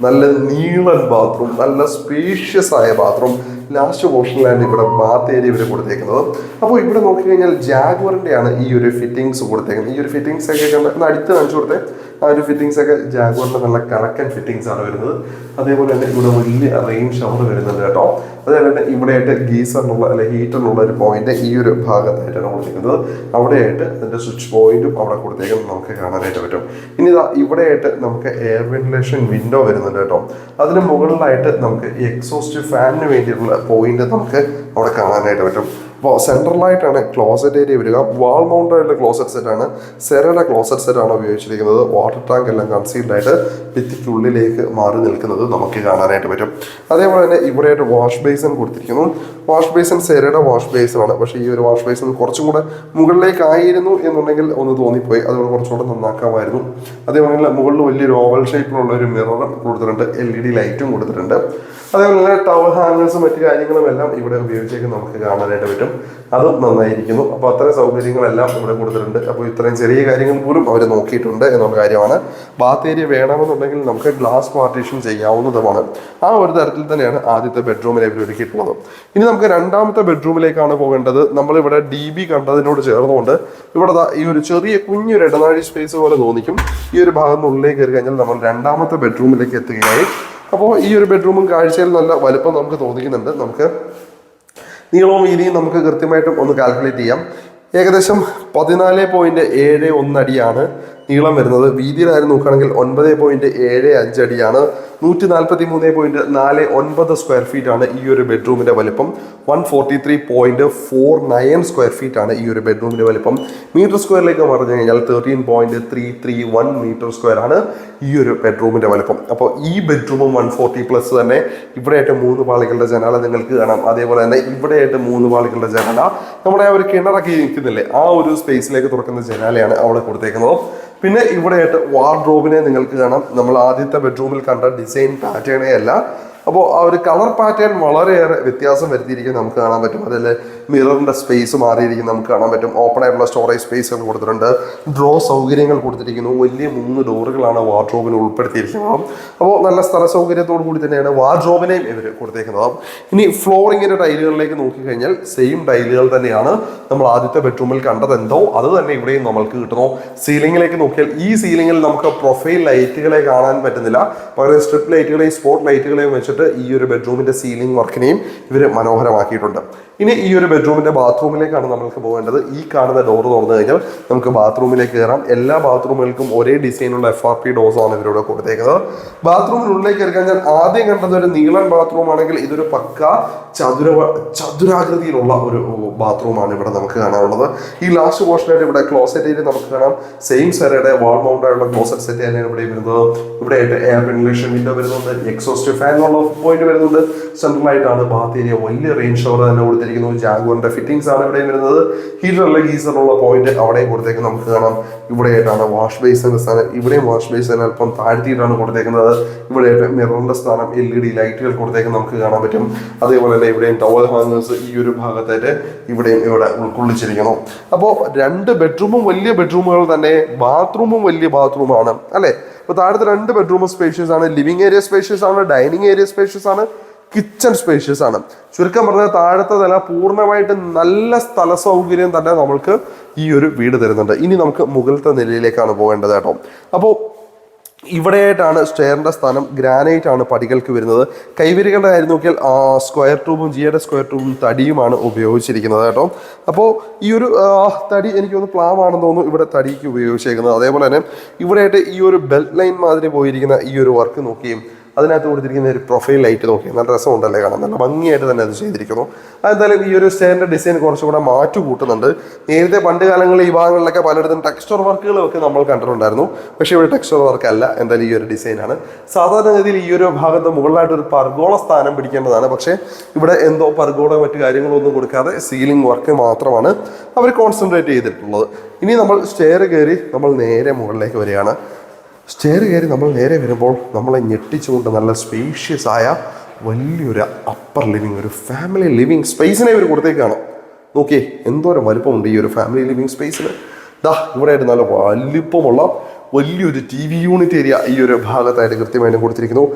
നല്ല നീളൻ ബാത്റൂം, നല്ല സ്പേഷ്യസ് ആയ ബാത്റൂം. ലാസ്റ്റ് പോർഷനിലാണ് ഇവിടെ ബാത്ത് ഏരിയ ഇവർ കൊടുത്തേക്കുന്നത്. അപ്പോൾ ഇവിടെ നോക്കിക്കഴിഞ്ഞാൽ ജാഗ്വറിൻ്റെയാണ് ഈ ഒരു ഫിറ്റിങ്സ് കൊടുത്തേക്കുന്നത്. ഈ ഒരു ഫിറ്റിങ്സ് ഒക്കെ കണ്ട് അടുത്ത് കാണിച്ചു കൊടുത്തേ. ആ ഒരു ഫിറ്റിങ്സ് ഒക്കെ ജാഗ്വറിൻ്റെ നല്ല കറക്റ്റ് ഫിറ്റിങ്സ് ആണ് വരുന്നത്. അതേപോലെ തന്നെ ഇവിടെ വലിയ റെയിൻ ഷവർ വരുന്നുണ്ട് കേട്ടോ. അതേപോലെ തന്നെ ഇവിടെയായിട്ട് ഗീസറിനുള്ള അല്ലെങ്കിൽ ഹീറ്ററിനുള്ള ഒരു പോയിന്റ് ഈ ഒരു ഭാഗത്തായിട്ടാണ് കൊടുത്തിരിക്കുന്നത്. അവിടെയായിട്ട് അതിൻ്റെ സ്വിച്ച് പോയിന്റും അവിടെ കൊടുത്തേക്കുന്നത് നമുക്ക് കാണാനായിട്ട് പറ്റും. ഇനി ഇവിടെയായിട്ട് നമുക്ക് എയർ വെന്റിലേഷൻ വിൻഡോ വരുന്നുണ്ട് കേട്ടോ. അതിന് മുകളിലായിട്ട് നമുക്ക് എക്സോസ്റ്റ് ഫാനിന് വേണ്ടിയിട്ടുള്ള പോയിന്റ് നമുക്ക് അവിടെ കാണാനായിട്ട് പറ്റും. അപ്പോൾ സെൻട്രലായിട്ടാണ് ക്ലോസറ്റ് ഏരിയ വരിക. വാൾ മൗണ്ട് ആയിട്ടുള്ള ക്ലോസറ്റ് സെറ്റാണ്. സെറയുടെ ക്ലോസറ്റ് സെറ്റാണ് ഉപയോഗിച്ചിരിക്കുന്നത്. വാട്ടർ ടാങ്ക് എല്ലാം കൺസീൽഡ് ആയിട്ട് ഭിത്തിക്കുള്ളിലേക്ക് മാറി നിൽക്കുന്നത് നമുക്ക് കാണാനായിട്ട് പറ്റും. അതേപോലെ തന്നെ ഇവിടെയായിട്ട് വാഷ് ബേസിൻ കൊടുത്തിരിക്കുന്നു. വാഷ് ബേസിൻ സെറയുടെ വാഷ് ബേസിൻ ആണ്. പക്ഷേ ഈ ഒരു വാഷ് ബേസിൻ കുറച്ചും കൂടെ മുകളിലേക്കായിരുന്നു എന്നുണ്ടെങ്കിൽ ഒന്ന് തോന്നിപ്പോയി. അതുകൊണ്ട് കുറച്ചുകൂടെ നന്നാക്കാമായിരുന്നു. അതേപോലെ മുകളിൽ വലിയൊരു ഓവൽ ഷേപ്പിലുള്ള ഒരു മിറർ കൊടുത്തിട്ടുണ്ട്. LED ലൈറ്റും കൊടുത്തിട്ടുണ്ട്. അതേപോലെ തന്നെ ടവൽ ഹാങ്ങേഴ്സും മറ്റു കാര്യങ്ങളും എല്ലാം ഇവിടെ ഉപയോഗിച്ചേക്ക് നമുക്ക് കാണാനായിട്ട് പറ്റും. അതും നന്നായിരിക്കുന്നു. അപ്പോൾ അത്തരം സൗകര്യങ്ങളെല്ലാം ഇവിടെ കൊടുത്തിട്ടുണ്ട്. അപ്പോൾ ഇത്രയും ചെറിയ കാര്യങ്ങൾ പോലും അവർ നോക്കിയിട്ടുണ്ട് എന്നുള്ള കാര്യമാണ്. ബാത്ത് ഏരിയ വേണമെന്നുണ്ടെങ്കിൽ നമുക്ക് ഗ്ലാസ് പാർട്ടീഷൻ ചെയ്യാവുന്നതുമാണ്. ആ ഒരു തരത്തിൽ തന്നെയാണ് ആദ്യത്തെ ബെഡ്റൂമിൽ ഇവർ ഒരുക്കിയിട്ടുള്ളത്. ഇനി നമുക്ക് രണ്ടാമത്തെ ബെഡ്റൂമിലേക്കാണ് പോകേണ്ടത്. നമ്മളിവിടെ DB കണ്ടതിനോട് ചേർന്നുകൊണ്ട് ഇവിടെ ഈ ഒരു ചെറിയ കുഞ്ഞൊരു ഇടനാഴി സ്പേസ് പോലെ തോന്നിക്കും. ഈ ഒരു ഭാഗം ഉള്ളിലേക്ക് കയറി കഴിഞ്ഞാൽ നമ്മൾ രണ്ടാമത്തെ ബെഡ്റൂമിലേക്ക് എത്തുകയായി. അപ്പോൾ ഈ ഒരു ബെഡ്റൂമും കാഴ്ചയിൽ നല്ല വലുപ്പം നമുക്ക് തോന്നിക്കുന്നുണ്ട്. നമുക്ക് നീളവും വീതിയും നമുക്ക് കൃത്യമായിട്ടും ഒന്ന് കാൽക്കുലേറ്റ് ചെയ്യാം. ഏകദേശം 14.71 അടിയാണ് നീളം വരുന്നത്. വീതിയിലായിരുന്നു നോക്കുകയാണെങ്കിൽ 9.75 അടിയാണ്. 143.49 സ്ക്വയർ ഫീറ്റ് ആണ് ഈ ഒരു ബെഡ്റൂമിന്റെ വലിപ്പം. 143.49 സ്ക്വയർ ഫീറ്റ് ആണ് ഈ ഒരു ബെഡ്റൂമിന്റെ വലിപ്പം. മീറ്റർ സ്ക്വയറിലേക്ക് പറഞ്ഞു കഴിഞ്ഞാൽ 13.331 മീറ്റർ സ്ക്വയർ ആണ് ഈ ഒരു ബെഡ്റൂമിന്റെ വലിപ്പം. അപ്പോൾ ഈ ബെഡ്റൂമും 140+ തന്നെ. ഇവിടെയായിട്ട് 3 പാളികളുടെ ജനാല നിങ്ങൾക്ക് കാണാം. അതേപോലെ തന്നെ ഇവിടെയായിട്ട് 3 പാളികളുടെ ജനാല. നമ്മുടെ ആ ഒരു കിണറൊക്കെ ഇരിക്കുന്നില്ലേ, ആ ഒരു സ്പേസിലേക്ക് തുറക്കുന്ന ജനാലയാണ് അവിടെ കൊടുത്തേക്കുന്നത്. പിന്നെ ഇവിടെയായിട്ട് വാർഡ്രോബിനെ നിങ്ങൾക്ക് കാണാം. നമ്മൾ ആദ്യത്തെ ബെഡ്റൂമിൽ കണ്ട ഡിസൈൻ പാറ്റേണേ അല്ല. അപ്പോൾ ആ ഒരു കളർ പാറ്റേൺ വളരെയേറെ വ്യത്യാസം വരുത്തിയിരിക്കുന്നത് നമുക്ക് കാണാൻ പറ്റും. അതിൽ മിററിൻ്റെ സ്പേസ് മാറിയിരിക്കുന്നത് നമുക്ക് കാണാൻ പറ്റും. ഓപ്പൺ ആയിട്ടുള്ള സ്റ്റോറേജ് സ്പേസുകൾ കൊടുത്തിട്ടുണ്ട്. ഡ്രോ സൗകര്യങ്ങൾ കൊടുത്തിരിക്കുന്നു. വലിയ 3 ഡോറുകളാണ് വാർഡ്രോബിന് ഉൾപ്പെടുത്തിയിരിക്കുന്നത്. അപ്പോൾ നല്ല സ്ഥല സൗകര്യത്തോടു കൂടി തന്നെയാണ് വാർഡ്രോബിനെയും ഇവർ കൊടുത്തേക്കുന്നത്. ഇനി ഫ്ലോറിങ്ങിൻ്റെ ടൈലുകളിലേക്ക് നോക്കിക്കഴിഞ്ഞാൽ സെയിം ടൈലുകൾ തന്നെയാണ് നമ്മൾ ആദ്യത്തെ ബെഡ്റൂമിൽ കണ്ടതെന്തോ അത് തന്നെ ഇവിടെയും നമ്മൾക്ക് കിട്ടുന്നു. സീലിംഗിലേക്ക് നോക്കിയാൽ ഈ സീലിംഗിൽ നമുക്ക് പ്രൊഫൈൽ ലൈറ്റുകളെ കാണാൻ പറ്റുന്നില്ല. പകരം സ്ട്രിപ്പ് ലൈറ്റുകളെയും സ്പോട്ട് ലൈറ്റുകളെയും വെച്ചിട്ട് ഈ ഒരു ബെഡ്റൂമിന്റെ സീലിംഗ് വർക്കിനെയും ഇവർ മനോഹരമാക്കിയിട്ടുണ്ട്. ഇനി ഈ ഒരു ബെഡ്റൂമിന്റെ ബാത്റൂമിലേക്കാണ് നമ്മൾക്ക് പോകേണ്ടത്. ഈ കാണുന്ന ഡോർ തുറന്നു കഴിഞ്ഞാൽ നമുക്ക് ബാത്റൂമിലേക്ക് കയറാം. എല്ലാ ബാത്റൂമുകൾക്കും ഒരേ ഡിസൈനുള്ള FRP ഡോസാണ് ഇവരിവിടെ കൊടുത്തേക്കുന്നത്. ബാത്റൂമിനുള്ളിലേക്ക് കയറി കഴിഞ്ഞാൽ ആദ്യം കണ്ടത് ഒരു നീളൻ ബാത്റൂം ആണെങ്കിൽ ഇതൊരു പക്ക ചതുരാകൃതിയിലുള്ള ഒരു ബാത്റൂമാണ് ഇവിടെ നമുക്ക് കാണാനുള്ളത്. ഈ ലാസ്റ്റ് പോർഷനായിട്ട് ഇവിടെ ക്ലോസറ്റ് ഏരിയ നമുക്ക് കാണാം. സെയിം സെറയുടെ വാൾ മൗണ്ട് ആയുള്ള ക്ലോസറ്റ് സെറ്റ് തന്നെയാണ് ഇവിടെ വരുന്നത്. ഇവിടെയായിട്ട് എയർ വെന്റിലേഷൻ വിൻഡോ വരുന്നുണ്ട്. എക്സോസ്റ്റ് ഫാനുള്ള പോയിന്റ് വരുന്നുണ്ട്. സെൻട്രലായിട്ടാണ് ബാത്ത് ഏരിയ. വലിയ റെയിൻ ഷവർ തന്നെ കൊടുത്തിരിക്കുന്നത്. ജാഗ്വറിന്റെ ഫിറ്റിംഗ്സ് ആണ് ഇവിടെ വരുന്നത്. ഹീറ്ററുള്ള ഗീസറുള്ള പോയിന്റ് അവിടെയും കൊടുത്തേക്കുന്നത് നമുക്ക് കാണാം. ഇവിടെയായിട്ടാണ് വാഷ് ബേസിന്റെ സ്ഥാനം. ഇവിടെയും വാഷ് ബേസിന് അല്പം താഴ്ത്തിയിട്ടാണ് കൊടുത്തേക്കുന്നത്. ഇവിടെയായിട്ട് മിററിന്റെ സ്ഥാനം LED ലൈറ്റുകൾ കൊടുത്തേക്കുന്നത് നമുക്ക് കാണാൻ പറ്റും. അതേപോലെ തന്നെ ഇവിടെയും ടവൽ ഹാങ്ങേഴ്സ് ഈ ഒരു ഭാഗത്തായിട്ട് ഇവിടെയും ഇവിടെ ഉൾക്കൊള്ളിച്ചിരിക്കുന്നു. അപ്പോൾ 2 ബെഡ്റൂമും വലിയ ബെഡ്റൂമുകൾ തന്നെ. ബാത്റൂമും വലിയ ബാത്റൂമാണ് അല്ലെ. അപ്പോൾ താഴത്തെ 2 ബെഡ്റൂം സ്പേഷ്യസ് ആണ്. ലിവിംഗ് ഏരിയ സ്പേഷ്യസ് ആണ്. ഡൈനിങ് ഏരിയ സ്പേഷ്യസ് ആണ്. കിച്ചൺ സ്പേഷ്യസ് ആണ്. ചുരുക്കം പറഞ്ഞാൽ താഴത്തെ നില പൂർണ്ണമായിട്ട് നല്ല സ്ഥല സൗകര്യം തന്നെ നമ്മൾക്ക് ഈ ഒരു വീട് തരുന്നുണ്ട്. ഇനി നമുക്ക് മുകളിലത്തെ നിലയിലേക്കാണ് പോകേണ്ടത് കേട്ടോ. അപ്പോൾ ഇവിടെയായിട്ടാണ് സ്റ്റെയറിന്റെ സ്ഥാനം. ഗ്രാനൈറ്റ് ആണ് പടികൾക്ക് വരുന്നത്. കൈവരികളുടെ കാര്യം നോക്കിയാൽ സ്ക്വയർ ട്യൂബും ജിയുടെ സ്ക്വയർ ട്യൂബും തടിയുമാണ് ഉപയോഗിച്ചിരിക്കുന്നത് കേട്ടോ. അപ്പോൾ ഈ ഒരു തടി എനിക്കൊന്ന് പ്ലാവ് ആണെന്ന് തോന്നുന്നു ഇവിടെ തടിക്ക് ഉപയോഗിച്ചേക്കുന്നത്. അതേപോലെ തന്നെ ഇവിടെയായിട്ട് ഈ ഒരു ബെൽറ്റ് ലൈൻ മാതിരി പോയിരിക്കുന്ന ഈ ഒരു വർക്ക് നോക്കിയും അതിനകത്ത് കൊടുത്തിരിക്കുന്ന ഒരു പ്രൊഫൈൽ ലൈറ്റ് നോക്കി നല്ല രസമുണ്ടല്ലേ കാണാൻ. നല്ല ഭംഗിയായിട്ട് തന്നെ അത് ചെയ്തിരിക്കുന്നു. അതെന്തായാലും ഈ ഒരു സ്റ്റെയറിന്റെ ഡിസൈൻ കുറച്ചുകൂടെ മാറ്റു കൂട്ടുന്നുണ്ട്. നേരത്തെ പണ്ട് കാലങ്ങളിൽ ഈ ഭാഗങ്ങളിലൊക്കെ പലയിടത്തും ടെക്സ്ചർ വർക്കുകളൊക്കെ നമ്മൾ കണ്ടിട്ടുണ്ടായിരുന്നു. പക്ഷേ ഇവിടെ ടെക്സ്ചർ വർക്ക് അല്ല. എന്തായാലും ഈ ഒരു ഡിസൈനാണ്. സാധാരണഗതിയിൽ ഈ ഒരു ഭാഗത്ത് മുകളിലായിട്ട് ഒരു പർഗോള സ്ഥാനം പിടിക്കേണ്ടതാണ്. പക്ഷേ ഇവിടെ എന്തോ പർഗോള മറ്റു കാര്യങ്ങളൊന്നും കൊടുക്കാതെ സീലിംഗ് വർക്ക് മാത്രമാണ് അവർ കോൺസെൻട്രേറ്റ് ചെയ്തിട്ടുള്ളത്. ഇനി നമ്മൾ സ്റ്റെയർ കയറി നമ്മൾ നേരെ മുകളിലേക്ക് വരികയാണ്. സ്റ്റെയർ കയറി നമ്മൾ നേരെ വരുമ്പോൾ നമ്മളെ ഞെട്ടിച്ചുകൊണ്ട് നല്ല സ്പേഷ്യസ് ആയ വലിയൊരു അപ്പർ ലിവിങ്, ഒരു ഫാമിലി ലിവിങ് സ്പേസിനെ ഇവർ കൊടുത്തേക്കാണ്. നോക്കിയേ എന്തോരം വലുപ്പമുണ്ട് ഈ ഒരു ഫാമിലി ലിവിങ് സ്പേസിന്. ഇവിടെയായിട്ട് നല്ല വലിപ്പമുള്ള വലിയൊരു TV യൂണിറ്റ് ഏരിയ ഈ ഒരു ഭാഗത്തായിട്ട് കൃത്യമായിട്ട് കൊടുത്തിരിക്കുന്നു.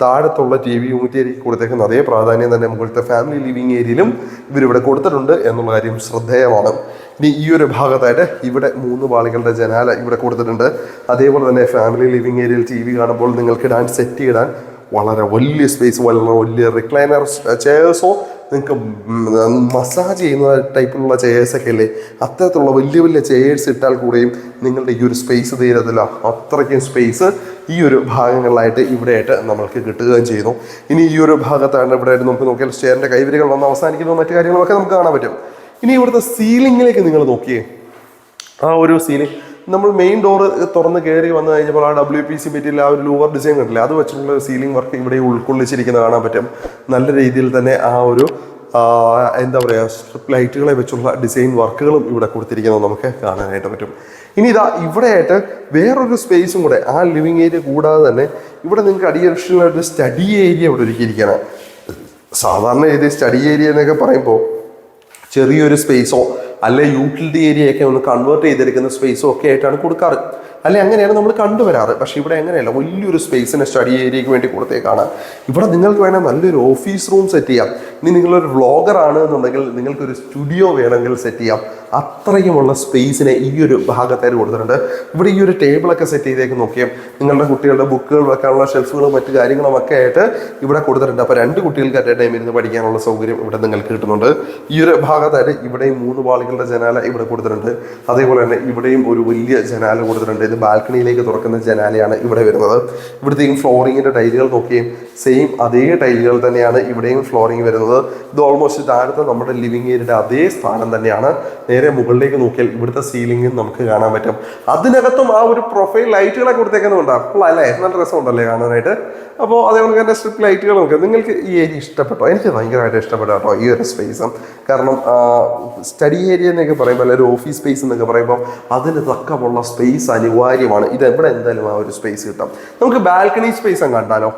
താഴത്തുള്ള TV യൂണിറ്റ് ഏരിയയ്ക്ക് കൊടുത്തേക്കുന്ന അതേ പ്രാധാന്യം തന്നെ മുകളിലത്തെ ഫാമിലി ലിവിങ് ഏരിയയിലും ഇവരിവിടെ കൊടുത്തിട്ടുണ്ട് എന്നുള്ള കാര്യം ശ്രദ്ധേയമാണ്. ഇനി ഈ ഒരു ഭാഗത്തായിട്ട് ഇവിടെ 3 പാളികളുടെ ജനാല ഇവിടെ കൊടുത്തിട്ടുണ്ട്. അതേപോലെ തന്നെ ഫാമിലി ലിവിങ് ഏരിയയിൽ TV കാണുമ്പോൾ നിങ്ങൾക്ക് ഇടാൻ സെറ്റ് ചെയ്താൽ വളരെ വലിയ സ്പേസ്, വളരെ വലിയ റിക്ലൈനർ ചെയർസോ, നിങ്ങൾക്ക് മസാജ് ചെയ്യുന്ന ടൈപ്പിലുള്ള ചെയേഴ്സൊക്കെ അല്ലേ, അത്തരത്തിലുള്ള വലിയ വലിയ ചെയേഴ്സ് ഇട്ടാൽ കൂടെയും നിങ്ങളുടെ ഈ ഒരു സ്പേസ് തീരത്തില്ല. അത്രയ്ക്കും സ്പേസ് ഈ ഒരു ഭാഗങ്ങളിലായിട്ട് ഇവിടെയായിട്ട് നമ്മൾക്ക് കിട്ടുകയും ചെയ്യുന്നു. ഇനി ഈ ഒരു ഭാഗത്താണ് ഇവിടെ ആയിട്ട് നമുക്ക് നോക്കിയാൽ സ്റ്റെയറിൻ്റെ കൈവരികൾ വന്ന് അവസാനിക്കുന്നു, മറ്റു കാര്യങ്ങളൊക്കെ നമുക്ക് കാണാൻ പറ്റും. ഇനി ഇവിടുത്തെ സീലിങ്ങിലേക്ക് നിങ്ങൾ നോക്കിയേ, ആ ഒരു സീലിംഗ് നമ്മൾ മെയിൻ ഡോറ് തുറന്ന് കയറി വന്നു കഴിഞ്ഞപ്പോൾ ആ WPC മെറ്റീരിയൽ ആ ഒരു ലൂവർ ഡിസൈൻ കണ്ടില്ല, അത് വെച്ചിട്ടുള്ള സീലിംഗ് വർക്ക് ഇവിടെ ഉൾക്കൊള്ളിച്ചിരിക്കുന്നത് കാണാൻ പറ്റും. നല്ല രീതിയിൽ തന്നെ ആ ഒരു എന്താ പറയുക സ്ട്രിപ്പ് ലൈറ്റുകളെ വെച്ചുള്ള ഡിസൈൻ വർക്കുകളും ഇവിടെ കൊടുത്തിരിക്കുന്നത് നമുക്ക് കാണാനായിട്ട് പറ്റും. ഇനി ഇതാ ഇവിടെയായിട്ട് വേറൊരു സ്പേസും കൂടെ, ആ ലിവിങ് ഏരിയ കൂടാതെ തന്നെ ഇവിടെ നിങ്ങൾക്ക് അഡീഷണൽ ആയിട്ട് സ്റ്റഡി ഏരിയ ഇവിടെ ഒരുക്കിയിരിക്കുകയാണ്. സാധാരണ രീതിയിൽ സ്റ്റഡി ഏരിയ എന്നൊക്കെ പറയുമ്പോൾ ചെറിയൊരു സ്പേസോ അല്ലെ യൂട്ടിലിറ്റി ഏരിയയൊക്കെ ഒന്ന് കൺവേർട്ട് ചെയ്തെടുക്കുന്ന സ്പേസോ ഒക്കെ ആയിട്ടാണ് കൊടുക്കാറ്, അല്ലെ അങ്ങനെയാണ് നമ്മൾ കണ്ടുവരാറ്. പക്ഷെ ഇവിടെ അങ്ങനെയല്ല, വലിയൊരു സ്പേസിനെ സ്റ്റഡി ഏരിയയ്ക്ക് വേണ്ടി കൊടുത്തേക്കാണ്. ഇവിടെ നിങ്ങൾക്ക് വേണം നല്ലൊരു ഓഫീസ് റൂം സെറ്റ് ചെയ്യാം. ഇനി നിങ്ങളൊരു വ്ളോഗർ ആണ് എന്നുണ്ടെങ്കിൽ നിങ്ങൾക്കൊരു സ്റ്റുഡിയോ വേണമെങ്കിൽ സെറ്റ് ചെയ്യാം. അത്രയുമുള്ള സ്പേസിനെ ഈ ഒരു ഭാഗത്തായിട്ട് കൊടുത്തിട്ടുണ്ട്. ഇവിടെ ഈ ഒരു ടേബിളൊക്കെ സെറ്റ് ചെയ്തേക്ക് നോക്കിയാൽ നിങ്ങളുടെ കുട്ടികളുടെ ബുക്കുകൾ വെക്കാനുള്ള ഷെൽഫുകളും മറ്റു കാര്യങ്ങളും ഒക്കെ ആയിട്ട് ഇവിടെ കൊടുത്തിട്ടുണ്ട്. അപ്പോൾ 2 കുട്ടികൾക്ക് അറ്റ് എ ടൈം ഇരുന്ന് പഠിക്കാനുള്ള സൗകര്യം ഇവിടെ നിങ്ങൾക്ക് കിട്ടുന്നുണ്ട്. ഈ ഒരു ഭാഗത്തായിട്ട് ഇവിടെയും 3 പാളികളുടെ ജനാല ഇവിടെ കൊടുത്തിട്ടുണ്ട്. അതേപോലെ തന്നെ ഇവിടെയും ഒരു വലിയ ജനാല കൊടുത്തിട്ടുണ്ട്. ഇത് ബാൽക്കണിയിലേക്ക് തുറക്കുന്ന ജനാലയാണ് ഇവിടെ വരുന്നത്. ഇവിടുത്തെയും ഫ്ലോറിങ്ങിൻ്റെ ടൈലുകൾ നോക്കിയും സെയിം അതേ ടൈലുകൾ തന്നെയാണ് ഇവിടെയും ഫ്ലോറിങ് വരുന്നത്. ഇത് ഓൾമോസ്റ്റ് താഴത്തെ നമ്മുടെ ലിവിങ് ഏരിയയുടെ അതേ സ്ഥാനം തന്നെയാണ്. നേരെ മുകളിലേക്ക് നോക്കിയാൽ ഇവിടുത്തെ സീലിംഗും നമുക്ക് കാണാൻ പറ്റും. അതിനകത്തും ആ ഒരു പ്രൊഫൈൽ ലൈറ്റുകളൊക്കെ കൊടുത്തേക്കുന്നുണ്ട്. അപ്പോൾ അല്ലേ നല്ല രസമുണ്ടല്ലേ കാണാനായിട്ട്. അപ്പോൾ അതേപോലെ തന്നെ സ്ട്രിപ്പ് ലൈറ്റുകൾ നോക്കുക. നിങ്ങൾക്ക് ഈ ഏരിയ ഇഷ്ടപ്പെട്ടോ? എനിക്ക് ഭയങ്കരമായിട്ട് ഇഷ്ടപ്പെട്ടു കേട്ടോ ഈ ഒരു സ്പേസും. കാരണം സ്റ്റഡി ഏരിയ എന്നൊക്കെ പറയുമ്പോൾ അല്ലെങ്കിൽ ഒരു ഓഫീസ് സ്പേസ് എന്നൊക്കെ പറയുമ്പോൾ അതിന് തക്കമുള്ള സ്പേസ് അനിവാര്യമാണ്. ഇത് എവിടെ എന്തായാലും ആ ഒരു സ്പേസ് കിട്ടും. നമുക്ക് ബാൽക്കണി സ്പേസ് അങ്ങ് കണ്ടാലോ?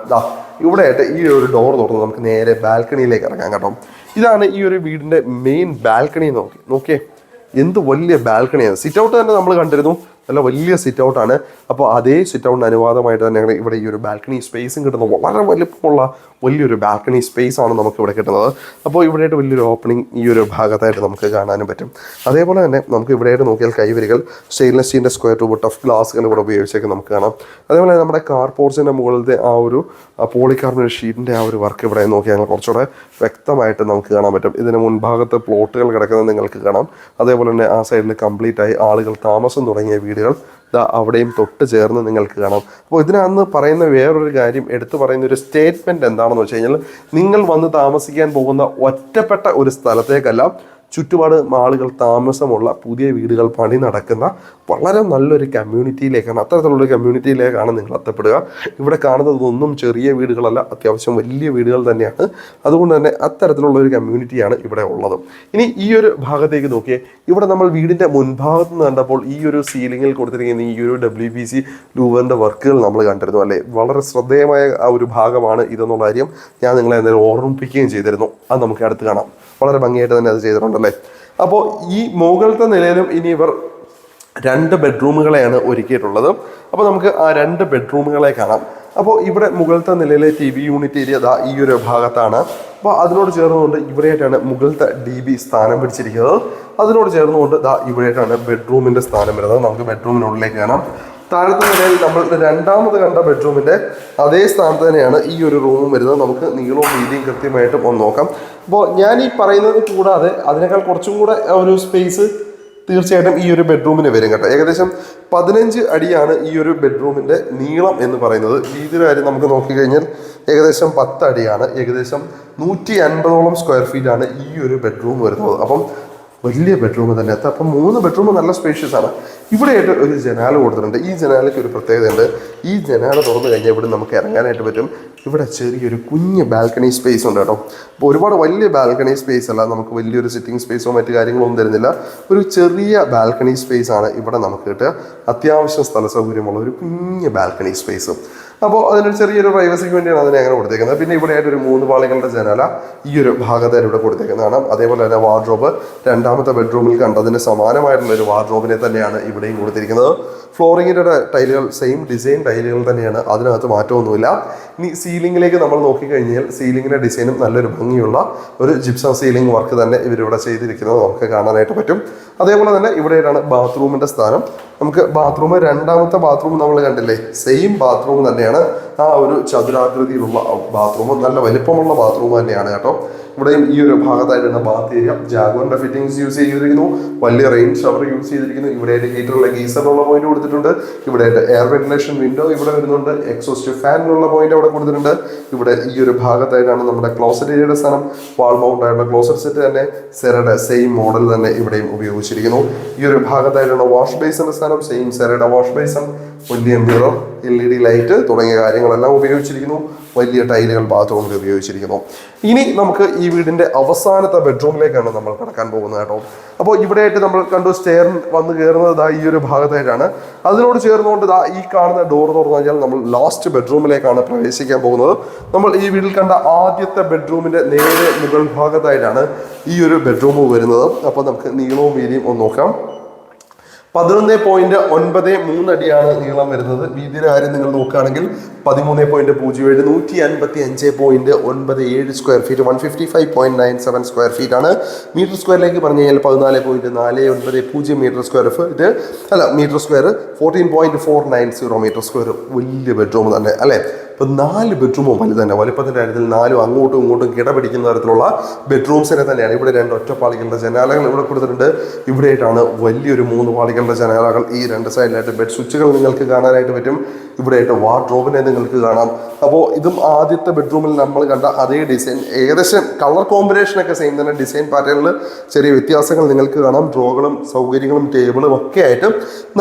ഇവിടെയായിട്ട് ഈ ഒരു ഡോർ തുറന്ന് നമുക്ക് നേരെ ബാൽക്കണിയിലേക്ക് ഇറങ്ങാം കേട്ടോ. ഇതാണ് ഈ ഒരു വീടിൻ്റെ മെയിൻ ബാൽക്കണി. നോക്കിയേ എന്ത് വലിയ ബാൽക്കണിയാണ്. സിറ്റ് ഔട്ട് തന്നെ നമ്മൾ കണ്ടിരുന്നു, നല്ല വലിയ സിറ്റ് ഔട്ടാണ്. അപ്പോൾ അതേ സിറ്റ് ഔട്ടിന് അനുവാദമായിട്ട് തന്നെയാണ് ഇവിടെ ഈ ഒരു ബാൽക്കണി സ്പേസും കിട്ടുന്നത്. വളരെ വലിപ്പമുള്ള വലിയൊരു ബാൽക്കണി സ്പേസ് ആണ് നമുക്ക് ഇവിടെ കിട്ടുന്നത്. അപ്പോൾ ഇവിടെയായിട്ട് വലിയൊരു ഓപ്പണിംഗ് ഈ ഒരു ഭാഗത്തായിട്ട് നമുക്ക് കാണാനും പറ്റും. അതേപോലെ തന്നെ നമുക്ക് ഇവിടെയായിട്ട് നോക്കിയാൽ കൈവരികൾ സ്റ്റെയിൻലെസ് സ്റ്റീലിൻ്റെ സ്ക്വയർ ട്യൂബ് ടഫ് ഗ്ലാസ്സുകൾ ഇവിടെ ഉപയോഗിച്ചൊക്കെ നമുക്ക് കാണാം. അതേപോലെ നമ്മുടെ കാർ പോർച്ചിൻ്റെ മുകളിലത്തെ ആ ഒരു പോളികാർബണേറ്റ് ഷീറ്റിൻ്റെ ആ ഒരു വർക്ക് ഇവിടെ നോക്കിയാൽ കുറച്ചുകൂടെ വ്യക്തമായിട്ട് നമുക്ക് കാണാൻ പറ്റും. ഇതിന് മുൻഭാഗത്ത് പ്ലോട്ടുകൾ കിടക്കുന്നത് നിങ്ങൾക്ക് കാണാം. അതേപോലെ തന്നെ ആ സൈഡിൽ കംപ്ലീറ്റ് ആയി ആളുകൾ താമസം തുടങ്ങിയ വീടുകൾ അവിടെയും തൊട്ട് ചേർന്ന് നിങ്ങൾക്ക് കാണാം. അപ്പോൾ ഇതിനകത്ത് പറയുന്ന വേറൊരു കാര്യം, എടുത്തു പറയുന്ന ഒരു സ്റ്റേറ്റ്മെൻറ്റ് എന്താണെന്ന് വെച്ച് കഴിഞ്ഞാൽ, നിങ്ങൾ വന്ന് താമസിക്കാൻ പോകുന്ന ഒറ്റപ്പെട്ട ഒരു സ്ഥലത്തേക്കല്ല, ചുറ്റുപാട് ആളുകൾ താമസമുള്ള പുതിയ വീടുകൾ പണി നടക്കുന്ന വളരെ നല്ലൊരു കമ്മ്യൂണിറ്റിയിലേക്കാണ്, അത്തരത്തിലുള്ളൊരു കമ്മ്യൂണിറ്റിയിലേക്കാണ് നിങ്ങൾ എത്തപ്പെടുക. ഇവിടെ കാണുന്നതൊന്നും ചെറിയ വീടുകളല്ല, അത്യാവശ്യം വലിയ വീടുകൾ തന്നെയാണ്. അതുകൊണ്ട് തന്നെ അത്തരത്തിലുള്ളൊരു കമ്മ്യൂണിറ്റിയാണ് ഇവിടെ ഉള്ളത്. ഇനി ഈ ഒരു ഭാഗത്തേക്ക് നോക്കിയേ, ഇവിടെ നമ്മൾ വീടിൻ്റെ മുൻഭാഗത്ത് നിന്ന് കണ്ടപ്പോൾ ഈ ഒരു സീലിങ്ങിൽ കൊടുത്തിരിക്കുന്ന ഈ ഒരു WPC ലൂവറിൻ്റെ വർക്കുകൾ നമ്മൾ കണ്ടിരുന്നു അല്ലേ. വളരെ ശ്രദ്ധേയമായ ആ ഒരു ഭാഗമാണ് ഇതെന്നുള്ള കാര്യം ഞാൻ നിങ്ങളെ എന്തായാലും ഓർമ്മിപ്പിക്കുകയും ചെയ്തിരുന്നു. അത് നമുക്ക് അടുത്ത് കാണാം. വളരെ ഭംഗിയായിട്ട് തന്നെ അത് ചെയ്തിട്ടുണ്ടല്ലേ. അപ്പോൾ ഈ മുകളിലത്തെ നിലയിലും ഇനി ഇവർ 2 ബെഡ്റൂമുകളെയാണ് ഒരുക്കിയിട്ടുള്ളത്. അപ്പോൾ നമുക്ക് ആ 2 ബെഡ്റൂമുകളെ കാണാം. അപ്പോൾ ഇവിടെ മുകളിലത്തെ നിലയിലെ TV യൂണിറ്റ് ഏരിയ ഈ ഒരു ഭാഗത്താണ്. അപ്പോൾ അതിനോട് ചേർന്നുകൊണ്ട് ഇവിടെയായിട്ടാണ് മുകളിലത്തെ DB സ്ഥാനം പിടിച്ചിരിക്കുന്നത്. അതിനോട് ചേർന്നുകൊണ്ട് ഇവിടെയായിട്ടാണ് ബെഡ്റൂമിൻ്റെ സ്ഥാനം വരുന്നത്. നമുക്ക് ബെഡ്റൂമിനുള്ളിലേക്ക് കാണാം. താഴത്തെ നിലയിൽ നമ്മൾ രണ്ടാമത് കണ്ട ബെഡ്റൂമിൻ്റെ അതേ സ്ഥാനത്ത് തന്നെയാണ് ഈ ഒരു റൂമും വരുന്നത്. നമുക്ക് നീളവും വീതിയും കൃത്യമായിട്ടും ഒന്ന് നോക്കാം. അപ്പോൾ ഞാൻ ഈ പറയുന്നത് കൂടാതെ അതിനേക്കാൾ കുറച്ചും കൂടെ ഒരു സ്പേസ് തീർച്ചയായിട്ടും ഈ ഒരു ബെഡ്റൂമിന് വരും കേട്ടോ. ഏകദേശം 15 അടിയാണ് ഈ ഒരു ബെഡ്റൂമിൻ്റെ നീളം എന്ന് പറയുന്നത്. വീതിയുടെ കാര്യം നമുക്ക് നോക്കിക്കഴിഞ്ഞാൽ ഏകദേശം 10 അടിയാണ്. ഏകദേശം 150ഓളം സ്ക്വയർ ഫീറ്റാണ് ഈ ഒരു ബെഡ്റൂം വരുന്നത്. അപ്പം വലിയ ബെഡ്റൂം തന്നെ. അപ്പം 3 ബെഡ്റൂം നല്ല സ്പേഷ്യസ് ആണ്. ഇവിടെയായിട്ട് ഒരു ജനാല കൊടുത്തിട്ടുണ്ട്. ഈ ജനാലയ്ക്ക് ഒരു പ്രത്യേകതയുണ്ട്. ഈ ജനാല തുറന്നു കഴിഞ്ഞാൽ ഇവിടെ നമുക്ക് ഇറങ്ങാനായിട്ട് പറ്റും. ഇവിടെ ചെറിയൊരു കുഞ്ഞ് ബാൽക്കണി സ്പേസ് ഉണ്ട് കേട്ടോ. അപ്പോൾ ഒരുപാട് വലിയ ബാൽക്കണി സ്പേസ് അല്ല, നമുക്ക് വലിയൊരു സിറ്റിംഗ് സ്പേസോ മറ്റു കാര്യങ്ങളോ ഒന്നും തരുന്നില്ല. ഒരു ചെറിയ ബാൽക്കണി സ്പേസ് ആണ് ഇവിടെ നമുക്ക് കിട്ടുക. അത്യാവശ്യം സ്ഥല സൗകര്യമുള്ള ഒരു കുഞ്ഞ് ബാൽക്കണി സ്പേസ്. അപ്പോൾ അതിനൊരു ചെറിയൊരു പ്രൈവസിക്ക് വേണ്ടിയാണ് അതിനെ അങ്ങനെ കൊടുത്തേക്കുന്നത്. പിന്നെ ഇവിടെ ആയിട്ട് ഒരു 3 പാളികളുടെ ജനാല ഈ ഒരു ഭാഗത്തായിട്ട് ഇവിടെ കൊടുത്തേക്കുന്നതാണ്. അതേപോലെ തന്നെ വാർഡ്രോബ് രണ്ടാമത്തെ ബെഡ്റൂമിൽ കണ്ടതിന് സമാനമായിട്ടുള്ള ഒരു വാർഡ്രോബിനെ തന്നെയാണ് ഇവിടെയും കൊടുത്തിരിക്കുന്നത്. ഫ്ലോറിങ്ങിൻ്റെ ടൈലുകൾ സെയിം ഡിസൈൻ ടൈലുകൾ തന്നെയാണ്, അതിനകത്ത് മാറ്റമൊന്നുമില്ല. ഇനി സീലിംഗിലേക്ക് നമ്മൾ നോക്കിക്കഴിഞ്ഞാൽ സീലിംഗിൻ്റെ ഡിസൈനും നല്ലൊരു ഭംഗിയുള്ള ഒരു ജിപ്സം സീലിംഗ് വർക്ക് തന്നെ ഇവരിവിടെ ചെയ്തിരിക്കുന്നത് നമുക്ക് കാണാനായിട്ട് പറ്റും. അതേപോലെ തന്നെ ഇവിടെയാണ് ബാത്റൂമിൻ്റെ സ്ഥാനം. നമുക്ക് ബാത്റൂം രണ്ടാമത്തെ ബാത്റൂം നമ്മൾ കണ്ടില്ലേ, സെയിം ബാത്റൂം തന്നെയാണ്. ആ ഒരു ചതുരാകൃതിയിലുള്ള ബാത്റൂം നല്ല വലിപ്പമുള്ള ബാത്റൂം തന്നെയാണ് കേട്ടോ. ഇവിടെയും ഈ ഒരു ഭാഗത്തായിട്ടാണ് ബാത്ത് ഏരിയ. ജാഗോറിന്റെ ഫിറ്റിംഗ്സ് യൂസ് ചെയ്തിരിക്കുന്നു. വലിയ റെയിൻ ഷവർ യൂസ് ചെയ്തിരിക്കുന്നു. ഇവിടെ ഹീറ്ററുള്ള ഗീസറിനുള്ള പോയിന്റ് കൊടുത്തിട്ടുണ്ട്. ഇവിടെ എയർ വെന്റിലേഷൻ വിൻഡോ ഇവിടെ വരുന്നുണ്ട്. എക്സോസ്റ്റ് ഫാനിനുള്ള പോയിന്റ് അവിടെ കൊടുത്തിട്ടുണ്ട്. ഇവിടെ ഈ ഒരു ഭാഗത്തായിട്ടാണ് നമ്മുടെ ക്ലോസറ്റ് ഏരിയയുടെ സ്ഥാനം. വാൾ മൗണ്ട് ആയിട്ടുള്ള ക്ലോസറ്റ് സെറ്റ് തന്നെ സെറയുടെ സെയിം മോഡൽ തന്നെ ഇവിടെയും ഉപയോഗിച്ചിരിക്കുന്നു. ഈ ഒരു ഭാഗത്തായിട്ടാണ് വാഷ് ബേസിന്റെ സ്ഥാനം. സെയിം സെറയുടെ വാഷ് ബേസൺ, വലിയ മിറർ, LED ലൈറ്റ് തുടങ്ങിയ കാര്യങ്ങളെല്ലാം ഉപയോഗിച്ചിരിക്കുന്നു. വലിയ ടൈലുകൾ ബാത്റൂമിൽ ഉപയോഗിച്ചിരിക്കുന്നു. ഇനി നമുക്ക് ഈ വീടിന്റെ അവസാനത്തെ ബെഡ്റൂമിലേക്കാണ് നമ്മൾ കടക്കാൻ പോകുന്നത് കേട്ടോ. അപ്പോൾ ഇവിടെയായിട്ട് നമ്മൾ കണ്ടു സ്റ്റെയർ വന്ന് കയറുന്നത് ഈ ഒരു ഭാഗത്തായിട്ടാണ്. അതിനോട് ചേർന്നുകൊണ്ട് ഈ കാണുന്ന ഡോർ തുറന്നു കഴിഞ്ഞാൽ നമ്മൾ ലാസ്റ്റ് ബെഡ്റൂമിലേക്കാണ് പ്രവേശിക്കാൻ പോകുന്നത്. നമ്മൾ ഈ വീട്ടിൽ കണ്ട ആദ്യത്തെ ബെഡ്റൂമിന്റെ നേരെ മുകൾ ഭാഗത്തായിട്ടാണ് ഈ ഒരു ബെഡ്റൂം വരുന്നത്. അപ്പോൾ നമുക്ക് നീളവും വീതിയും ഒന്ന് നോക്കാം. 11.93 അടിയാണ് നീളം വരുന്നത്. വീതിയുടെ കാര്യം നിങ്ങൾ നോക്കുകയാണെങ്കിൽ 13.07 155.97 സ്ക്വയർ ഫീറ്റ് 155.97 സ്ക്വയർ ഫീറ്റ് ആണ്. മീറ്റർ സ്ക്വയറിലേക്ക് പറഞ്ഞു കഴിഞ്ഞാൽ 14.490 metre square feet metre square 14.490 metre square. വലിയ ബെഡ്റൂം തന്നെ അല്ലേ. ഇപ്പം 4 ബെഡ്റൂമും വലുത് തന്നെ. വലിപ്പത്തിൻ്റെ കാര്യത്തിൽ 4 അങ്ങോട്ടും ഇങ്ങോട്ടും കിടപിടിക്കുന്ന തരത്തിലുള്ള ബെഡ്റൂംസിനെ തന്നെയാണ്. ഇവിടെ 2 ഒറ്റപ്പാളികളുടെ ജനാലകൾ ഇവിടെ കൊടുത്തിട്ടുണ്ട്. ഇവിടെയായിട്ടാണ് വലിയൊരു 3 പാളികളുടെ ജനാലകൾ. ഈ 2 സൈഡിലായിട്ട് ബെഡ് സ്വിച്ചുകൾ നിങ്ങൾക്ക് കാണാനായിട്ട് പറ്റും. ഇവിടെയായിട്ട് വാർഡ്രോബിനെ നിങ്ങൾക്ക് കാണാം. അപ്പോൾ ഇതും ആദ്യത്തെ ബെഡ്റൂമിൽ നമ്മൾ കണ്ട അതേ ഡിസൈൻ, ഏകദേശം കളർ കോമ്പിനേഷനൊക്കെ സെയിം തന്നെ. ഡിസൈൻ പാറ്റേണിൽ ചെറിയ വ്യത്യാസങ്ങൾ നിങ്ങൾക്ക് കാണാം. ഡ്രോകളും സൗകര്യങ്ങളും ടേബിളും ഒക്കെ ആയിട്ട്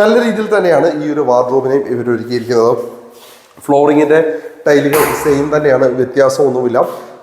നല്ല രീതിയിൽ തന്നെയാണ് ഈ ഒരു വാർഡ്രോബിനെയും ഇവർ ഒരുക്കിയിരിക്കുന്നത്. ഫ്ലോറിങ്ങിൻ്റെ ടൈലുകൾ സെയിം തന്നെയാണ്, വ്യത്യാസമൊന്നുമില്ല.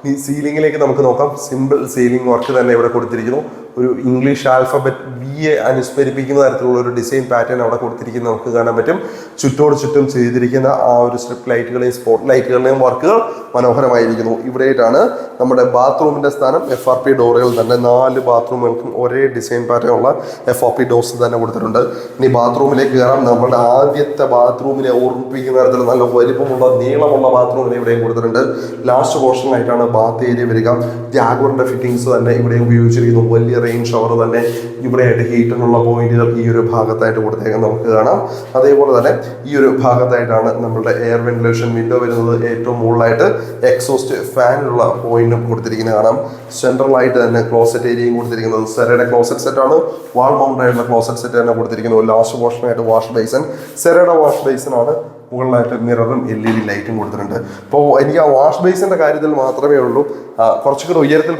ഈ സീലിംഗിലേക്ക് നമുക്ക് നോക്കാം. സിമ്പിൾ സീലിംഗ് വർക്ക് തന്നെ ഇവിടെ കൊടുത്തിരിക്കുന്നു. ഒരു ഇംഗ്ലീഷ് ആൽഫബറ്റ് BA അനുസ്മരിപ്പിക്കുന്ന തരത്തിലുള്ള ഒരു ഡിസൈൻ പാറ്റേൺ അവിടെ കൊടുത്തിരിക്കുന്നത് നമുക്ക് കാണാൻ പറ്റും. ചുറ്റോട് ചുറ്റും ചെയ്തിരിക്കുന്ന ആ ഒരു സ്ട്രിപ്പ് ലൈറ്റുകളെയും സ്പോട്ട് ലൈറ്റുകളുടെയും വർക്കുകൾ മനോഹരമായിരിക്കുന്നു. ഇവിടെയായിട്ടാണ് നമ്മുടെ ബാത്റൂമിൻ്റെ സ്ഥാനം. FRP ഡോറുകൾ തന്നെ 4 ബാത്റൂമുകൾക്കും ഒരേ ഡിസൈൻ പാറ്റേൺ ഉള്ള FRP ഡോർസ് തന്നെ കൊടുത്തിട്ടുണ്ട്. ഇനി ബാത്റൂമിലേക്ക് കയറാം. നമ്മുടെ ആദ്യത്തെ ബാത്റൂമിനെ ഓർമ്മിപ്പിക്കുന്ന തരത്തിൽ നല്ല വലിപ്പമുള്ള നീളമുള്ള ബാത്റൂമിനെ ഇവിടെയും കൊടുത്തിട്ടുണ്ട്. ലാസ്റ്റ് പോർഷനിലായിട്ടാണ് ബാത്ത് ഏരിയ വരിക. ജാഗോറിന്റെ ഫിറ്റിംഗ്സ് തന്നെ ഇവിടെ ഉപയോഗിച്ചിരിക്കുന്നു. വലിയ റെയിൻ ഷവർ തന്നെ ഇവിടെയായിട്ട് ഹീറ്ററിനുള്ള പോയിന്റുകൾ ഈ ഒരു ഭാഗത്തായിട്ട് കൊടുത്തേക്കാൻ നമുക്ക് കാണാം. അതേപോലെ തന്നെ ഈ ഒരു ഭാഗത്തായിട്ടാണ് നമ്മുടെ എയർ വെന്റിലേഷൻ വിൻഡോ വരുന്നത്. ഏറ്റവും മുകളിലായിട്ട് എക്സോസ്റ്റ് ഫാനുള്ള പോയിന്റും കൊടുത്തിരിക്കുന്നത് കാണാം. സെൻട്രലായിട്ട് തന്നെ ക്ലോസറ്റ് ഏരിയയും കൊടുത്തിരിക്കുന്നത് സെറയുടെ ക്ലോസറ്റ് സെറ്റാണ്. വാൾ മൗണ്ട് ആയിട്ടുള്ള ക്ലോസറ്റ് സെറ്റ് തന്നെ കൊടുത്തിരിക്കുന്നത്. ലാസ്റ്റ് പോർഷനായിട്ട് വാഷ് ബേസൺ, സെറയുടെ വാഷ് ബേസൺ ആണ്. മുകളിലായിട്ട് മിററും LED ലൈറ്റും കൊടുത്തിട്ടുണ്ട്. അപ്പോൾ എനിക്ക് ആ വാഷ് ബേസിൻ്റെ കാര്യത്തിൽ മാത്രമേ ഉള്ളൂ കുറച്ചുകൂടി ഉയരത്തിൽ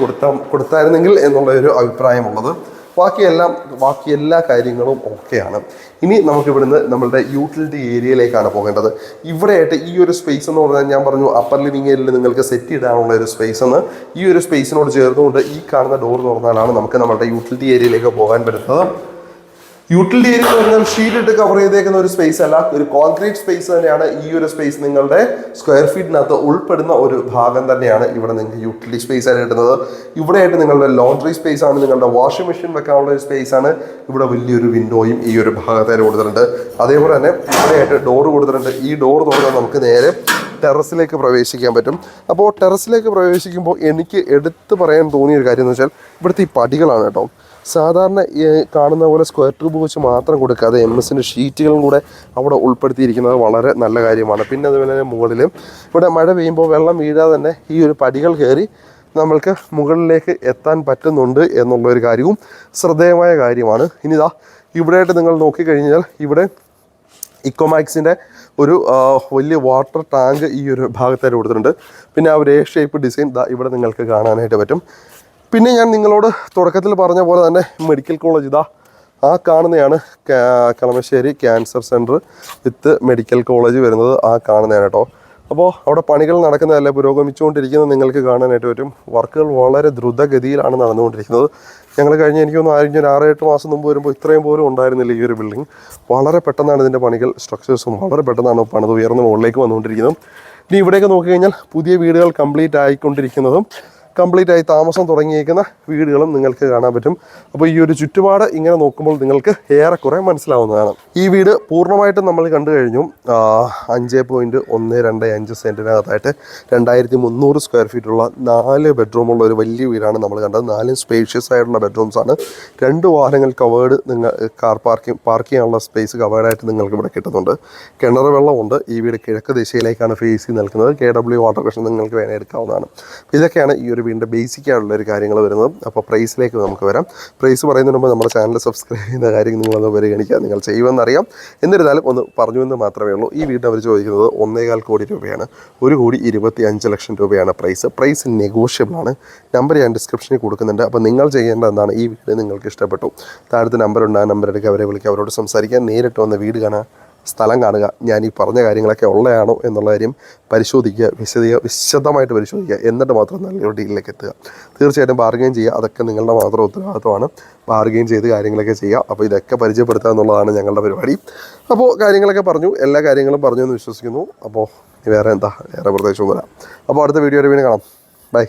കൊടുത്തായിരുന്നെങ്കിൽ എന്നുള്ള ഒരു അഭിപ്രായമുള്ളത്. ബാക്കി എല്ലാ കാര്യങ്ങളും ഓക്കെയാണ്. ഇനി നമുക്ക് ഇവിടുന്ന് നമ്മളുടെ യൂട്ടിലിറ്റി ഏരിയയിലേക്കാണ് പോകേണ്ടത്. ഇവിടെയായിട്ട് ഈ ഒരു സ്പേസ് എന്ന് പറഞ്ഞാൽ ഞാൻ പറഞ്ഞു അപ്പർ ലിവിംഗ് ഏരിയയിൽ നിങ്ങൾക്ക് സെറ്റ് ഇടാനുള്ള ഒരു സ്പേസ് എന്ന്. ഈ ഒരു സ്പേസിനോട് ചേർന്നുകൊണ്ട് ഈ കാണുന്ന ഡോർ തുറന്നാലാണ് നമുക്ക് നമ്മുടെ യൂട്ടിലിറ്റി ഏരിയയിലേക്ക് പോകാൻ പറ്റുന്നത്. യൂട്ടിലിറ്റി ഏരിയ എന്ന് പറഞ്ഞാൽ ഷീറ്റ് ഇട്ട് കവർ ചെയ്തേക്കുന്ന ഒരു സ്പേസ് അല്ല, ഒരു കോൺക്രീറ്റ് സ്പേസ് തന്നെയാണ്. ഈ ഒരു സ്പേസ് നിങ്ങളുടെ സ്ക്വയർ ഫീറ്റിനകത്ത് ഉൾപ്പെടുന്ന ഒരു ഭാഗം തന്നെയാണ് ഇവിടെ നിങ്ങൾക്ക് യൂട്ടിലിറ്റി സ്പേസ് ആയിട്ട് കിട്ടുന്നത്. ഇവിടെയായിട്ട് നിങ്ങളുടെ ലോണ്ടറി സ്പേസ് ആണ്, നിങ്ങളുടെ വാഷിംഗ് മെഷീൻ വെക്കാനുള്ള ഒരു സ്പേസ് ആണ്. ഇവിടെ വലിയൊരു വിൻഡോയും ഈ ഒരു ഭാഗത്തായിട്ട് കൊടുത്തിട്ടുണ്ട്. അതേപോലെ തന്നെ ഇവിടെയായിട്ട് ഡോർ കൊടുത്തിട്ടുണ്ട്. ഈ ഡോർ തുറന്നാൽ നമുക്ക് നേരെ ടെറസിലേക്ക് പ്രവേശിക്കാൻ പറ്റും. അപ്പോൾ ടെറസിലേക്ക് പ്രവേശിക്കുമ്പോൾ എനിക്ക് എടുത്തു പറയാൻ തോന്നിയൊരു കാര്യം എന്ന് വെച്ചാൽ ഇവിടുത്തെ ഈ പടികളാണ് കേട്ടോ. സാധാരണ കാണുന്ന പോലെ സ്ക്വയർ ട്യൂബ് വെച്ച് മാത്രം കൊടുക്കാതെ MS-ൻ്റെ ഷീറ്റുകളും കൂടെ അവിടെ ഉൾപ്പെടുത്തിയിരിക്കുന്നത് വളരെ നല്ല കാര്യമാണ്. പിന്നെ അതുപോലെ തന്നെ മുകളിൽ ഇവിടെ മഴ പെയ്യുമ്പോൾ വെള്ളം വീഴാതെ തന്നെ ഈ ഒരു പടികൾ കയറി നമ്മൾക്ക് മുകളിലേക്ക് എത്താൻ പറ്റുന്നുണ്ട് എന്നുള്ളൊരു കാര്യവും ശ്രദ്ധേയമായ കാര്യമാണ്. ഇനിതാ ഇവിടെയായിട്ട് നിങ്ങൾ നോക്കിക്കഴിഞ്ഞാൽ ഇവിടെ ഇക്കോമാക്സിൻ്റെ ഒരു വലിയ വാട്ടർ ടാങ്ക് ഈ ഒരു ഭാഗത്തായിട്ട് കൊടുത്തിട്ടുണ്ട്. പിന്നെ ആ ഒരു ഷേപ്പ് ഡിസൈൻ ഇവിടെ നിങ്ങൾക്ക് കാണാനായിട്ട് പറ്റും. പിന്നെ ഞാൻ നിങ്ങളോട് തുടക്കത്തിൽ പറഞ്ഞ പോലെ തന്നെ മെഡിക്കൽ കോളേജ് ആ കാണുന്നതാണ് കളമശ്ശേരി ക്യാൻസർ സെൻറ്റർ വിത്ത് മെഡിക്കൽ കോളേജ് വരുന്നത്. ആ കാണുന്നതാണ് കേട്ടോ. അപ്പോൾ അവിടെ പണികൾ നടക്കുന്നതല്ല, പുരോഗമിച്ചുകൊണ്ടിരിക്കുന്നത് നിങ്ങൾക്ക് കാണാനായിട്ട് പറ്റും. വർക്കുകൾ വളരെ ദ്രുതഗതിയിലാണ് നടന്നുകൊണ്ടിരിക്കുന്നത്. ഞങ്ങൾ എനിക്കൊന്ന് ഒരു 6-8 മാസം മുമ്പ് വരുമ്പോൾ ഇത്രയും പോലും ഉണ്ടായിരുന്നില്ല ഈ ഒരു ബിൽഡിംഗ്. വളരെ പെട്ടെന്നാണ് ഇതിൻ്റെ പണികൾ, സ്ട്രക്ചേഴ്സും വളരെ പെട്ടെന്നാണ് പണിത് ഉയർന്ന് മുകളിലേക്ക് വന്നുകൊണ്ടിരിക്കുന്നത്. ഇനി ഇവിടെയൊക്കെ നോക്കിക്കഴിഞ്ഞാൽ പുതിയ വീടുകൾ കംപ്ലീറ്റ് ആയിക്കൊണ്ടിരിക്കുന്നതും കംപ്ലീറ്റ് ആയി താമസം തുടങ്ങിയിരിക്കുന്ന വീടുകളും നിങ്ങൾക്ക് കാണാൻ പറ്റും. അപ്പോൾ ഈ ഒരു ചുറ്റുപാട് ഇങ്ങനെ നോക്കുമ്പോൾ നിങ്ങൾക്ക് ഏറെക്കുറെ മനസ്സിലാവുന്നതാണ്. ഈ വീട് പൂർണ്ണമായിട്ടും നമ്മൾ കണ്ടു കഴിഞ്ഞു. 5.125 സെൻറ്റിനകത്തായിട്ട് 2300 സ്ക്വയർ ഫീറ്റുള്ള 4 ബെഡ്റൂമുള്ള ഒരു വലിയ വീടാണ് നമ്മൾ കണ്ടത്. 4 സ്പേഷ്യസ് ആയിട്ടുള്ള ബെഡ്റൂംസാണ്. 2 വാഹനങ്ങൾ കവേർഡ്, കാർ പാർക്ക് ചെയ്യാനുള്ള സ്പേസ് കവേർഡായിട്ട് നിങ്ങൾക്ക് ഇവിടെ കിട്ടുന്നുണ്ട്. കിണർ വെള്ളമുണ്ട്. ഈ വീട് കിഴക്ക് ദിശയിലേക്കാണ് ഫേസ് ചെയ്ത് നിൽക്കുന്നത്. KW വാട്ടർ കണക്ഷൻ നിങ്ങൾക്ക് വേണേൽ എടുക്കാവുന്നതാണ്. ഇതൊക്കെയാണ് ഈ ഒരു വീടിൻ്റെ ബേസിക് ആയിട്ടുള്ള ഒരു കാര്യങ്ങൾ വരുന്നത്. അപ്പോൾ പ്രൈസിലേക്ക് നമുക്ക് വരാം. പ്രൈസ് പറയുന്നതിന് മുമ്പ് നമ്മുടെ ചാനൽ സബ്സ്ക്രൈബ് ചെയ്യുന്ന കാര്യം നിങ്ങളത് പരിഗണിക്കുക. നിങ്ങൾ ചെയ്യുമെന്നറിയാം, എന്നിരുന്നാലും ഒന്ന് പറഞ്ഞുവെന്ന് മാത്രമേ ഉള്ളൂ. ഈ വീട് അവർ ചോദിക്കുന്നത് 1.25 കോടി രൂപയാണ്. 1,25,00,000 രൂപയാണ് പ്രൈസ് നെഗോഷ്യബിൾ ആണ്. നമ്പർ ഞാൻ ഡിസ്ക്രിപ്ഷനിൽ കൊടുക്കുന്നുണ്ട്. അപ്പോൾ നിങ്ങൾ ചെയ്യേണ്ട എന്താണ്, ഈ വീട് നിങ്ങൾക്ക് ഇഷ്ടപ്പെട്ടു, താഴത്തെ നമ്പറുണ്ട്, ആ നമ്പർ എടുക്കുക, അവരെ വിളിക്കുക, അവരോട് സംസാരിക്കുക, നേരിട്ട് വന്ന് വീട് കാണുക, സ്ഥലം കാണുക, ഞാൻ ഈ പറഞ്ഞ കാര്യങ്ങളൊക്കെ ഉള്ളതാണോ എന്നുള്ള കാര്യം പരിശോധിക്കുക, വിശദമായിട്ട് പരിശോധിക്കുക, എന്നിട്ട് മാത്രം നല്ലൊരു ഡീലിലേക്ക് എത്തുക. തീർച്ചയായിട്ടും ബാർഗെയിൻ ചെയ്യുക, അതൊക്കെ നിങ്ങളുടെ മാത്രം ഉത്തരവാദിത്വമാണ്. ബാർഗെയിൻ ചെയ്ത് കാര്യങ്ങളൊക്കെ ചെയ്യുക. അപ്പോൾ ഇതൊക്കെ പരിചയപ്പെടുത്തുക എന്നുള്ളതാണ് ഞങ്ങളുടെ പരിപാടി. അപ്പോൾ കാര്യങ്ങളൊക്കെ പറഞ്ഞു, എല്ലാ കാര്യങ്ങളും പറഞ്ഞു എന്ന് വിശ്വസിക്കുന്നു. അപ്പോൾ വേറെ പ്രത്യേകിച്ചൊന്നുമില്ല. അപ്പോൾ അടുത്ത വീഡിയോ കാണാം. ബൈ.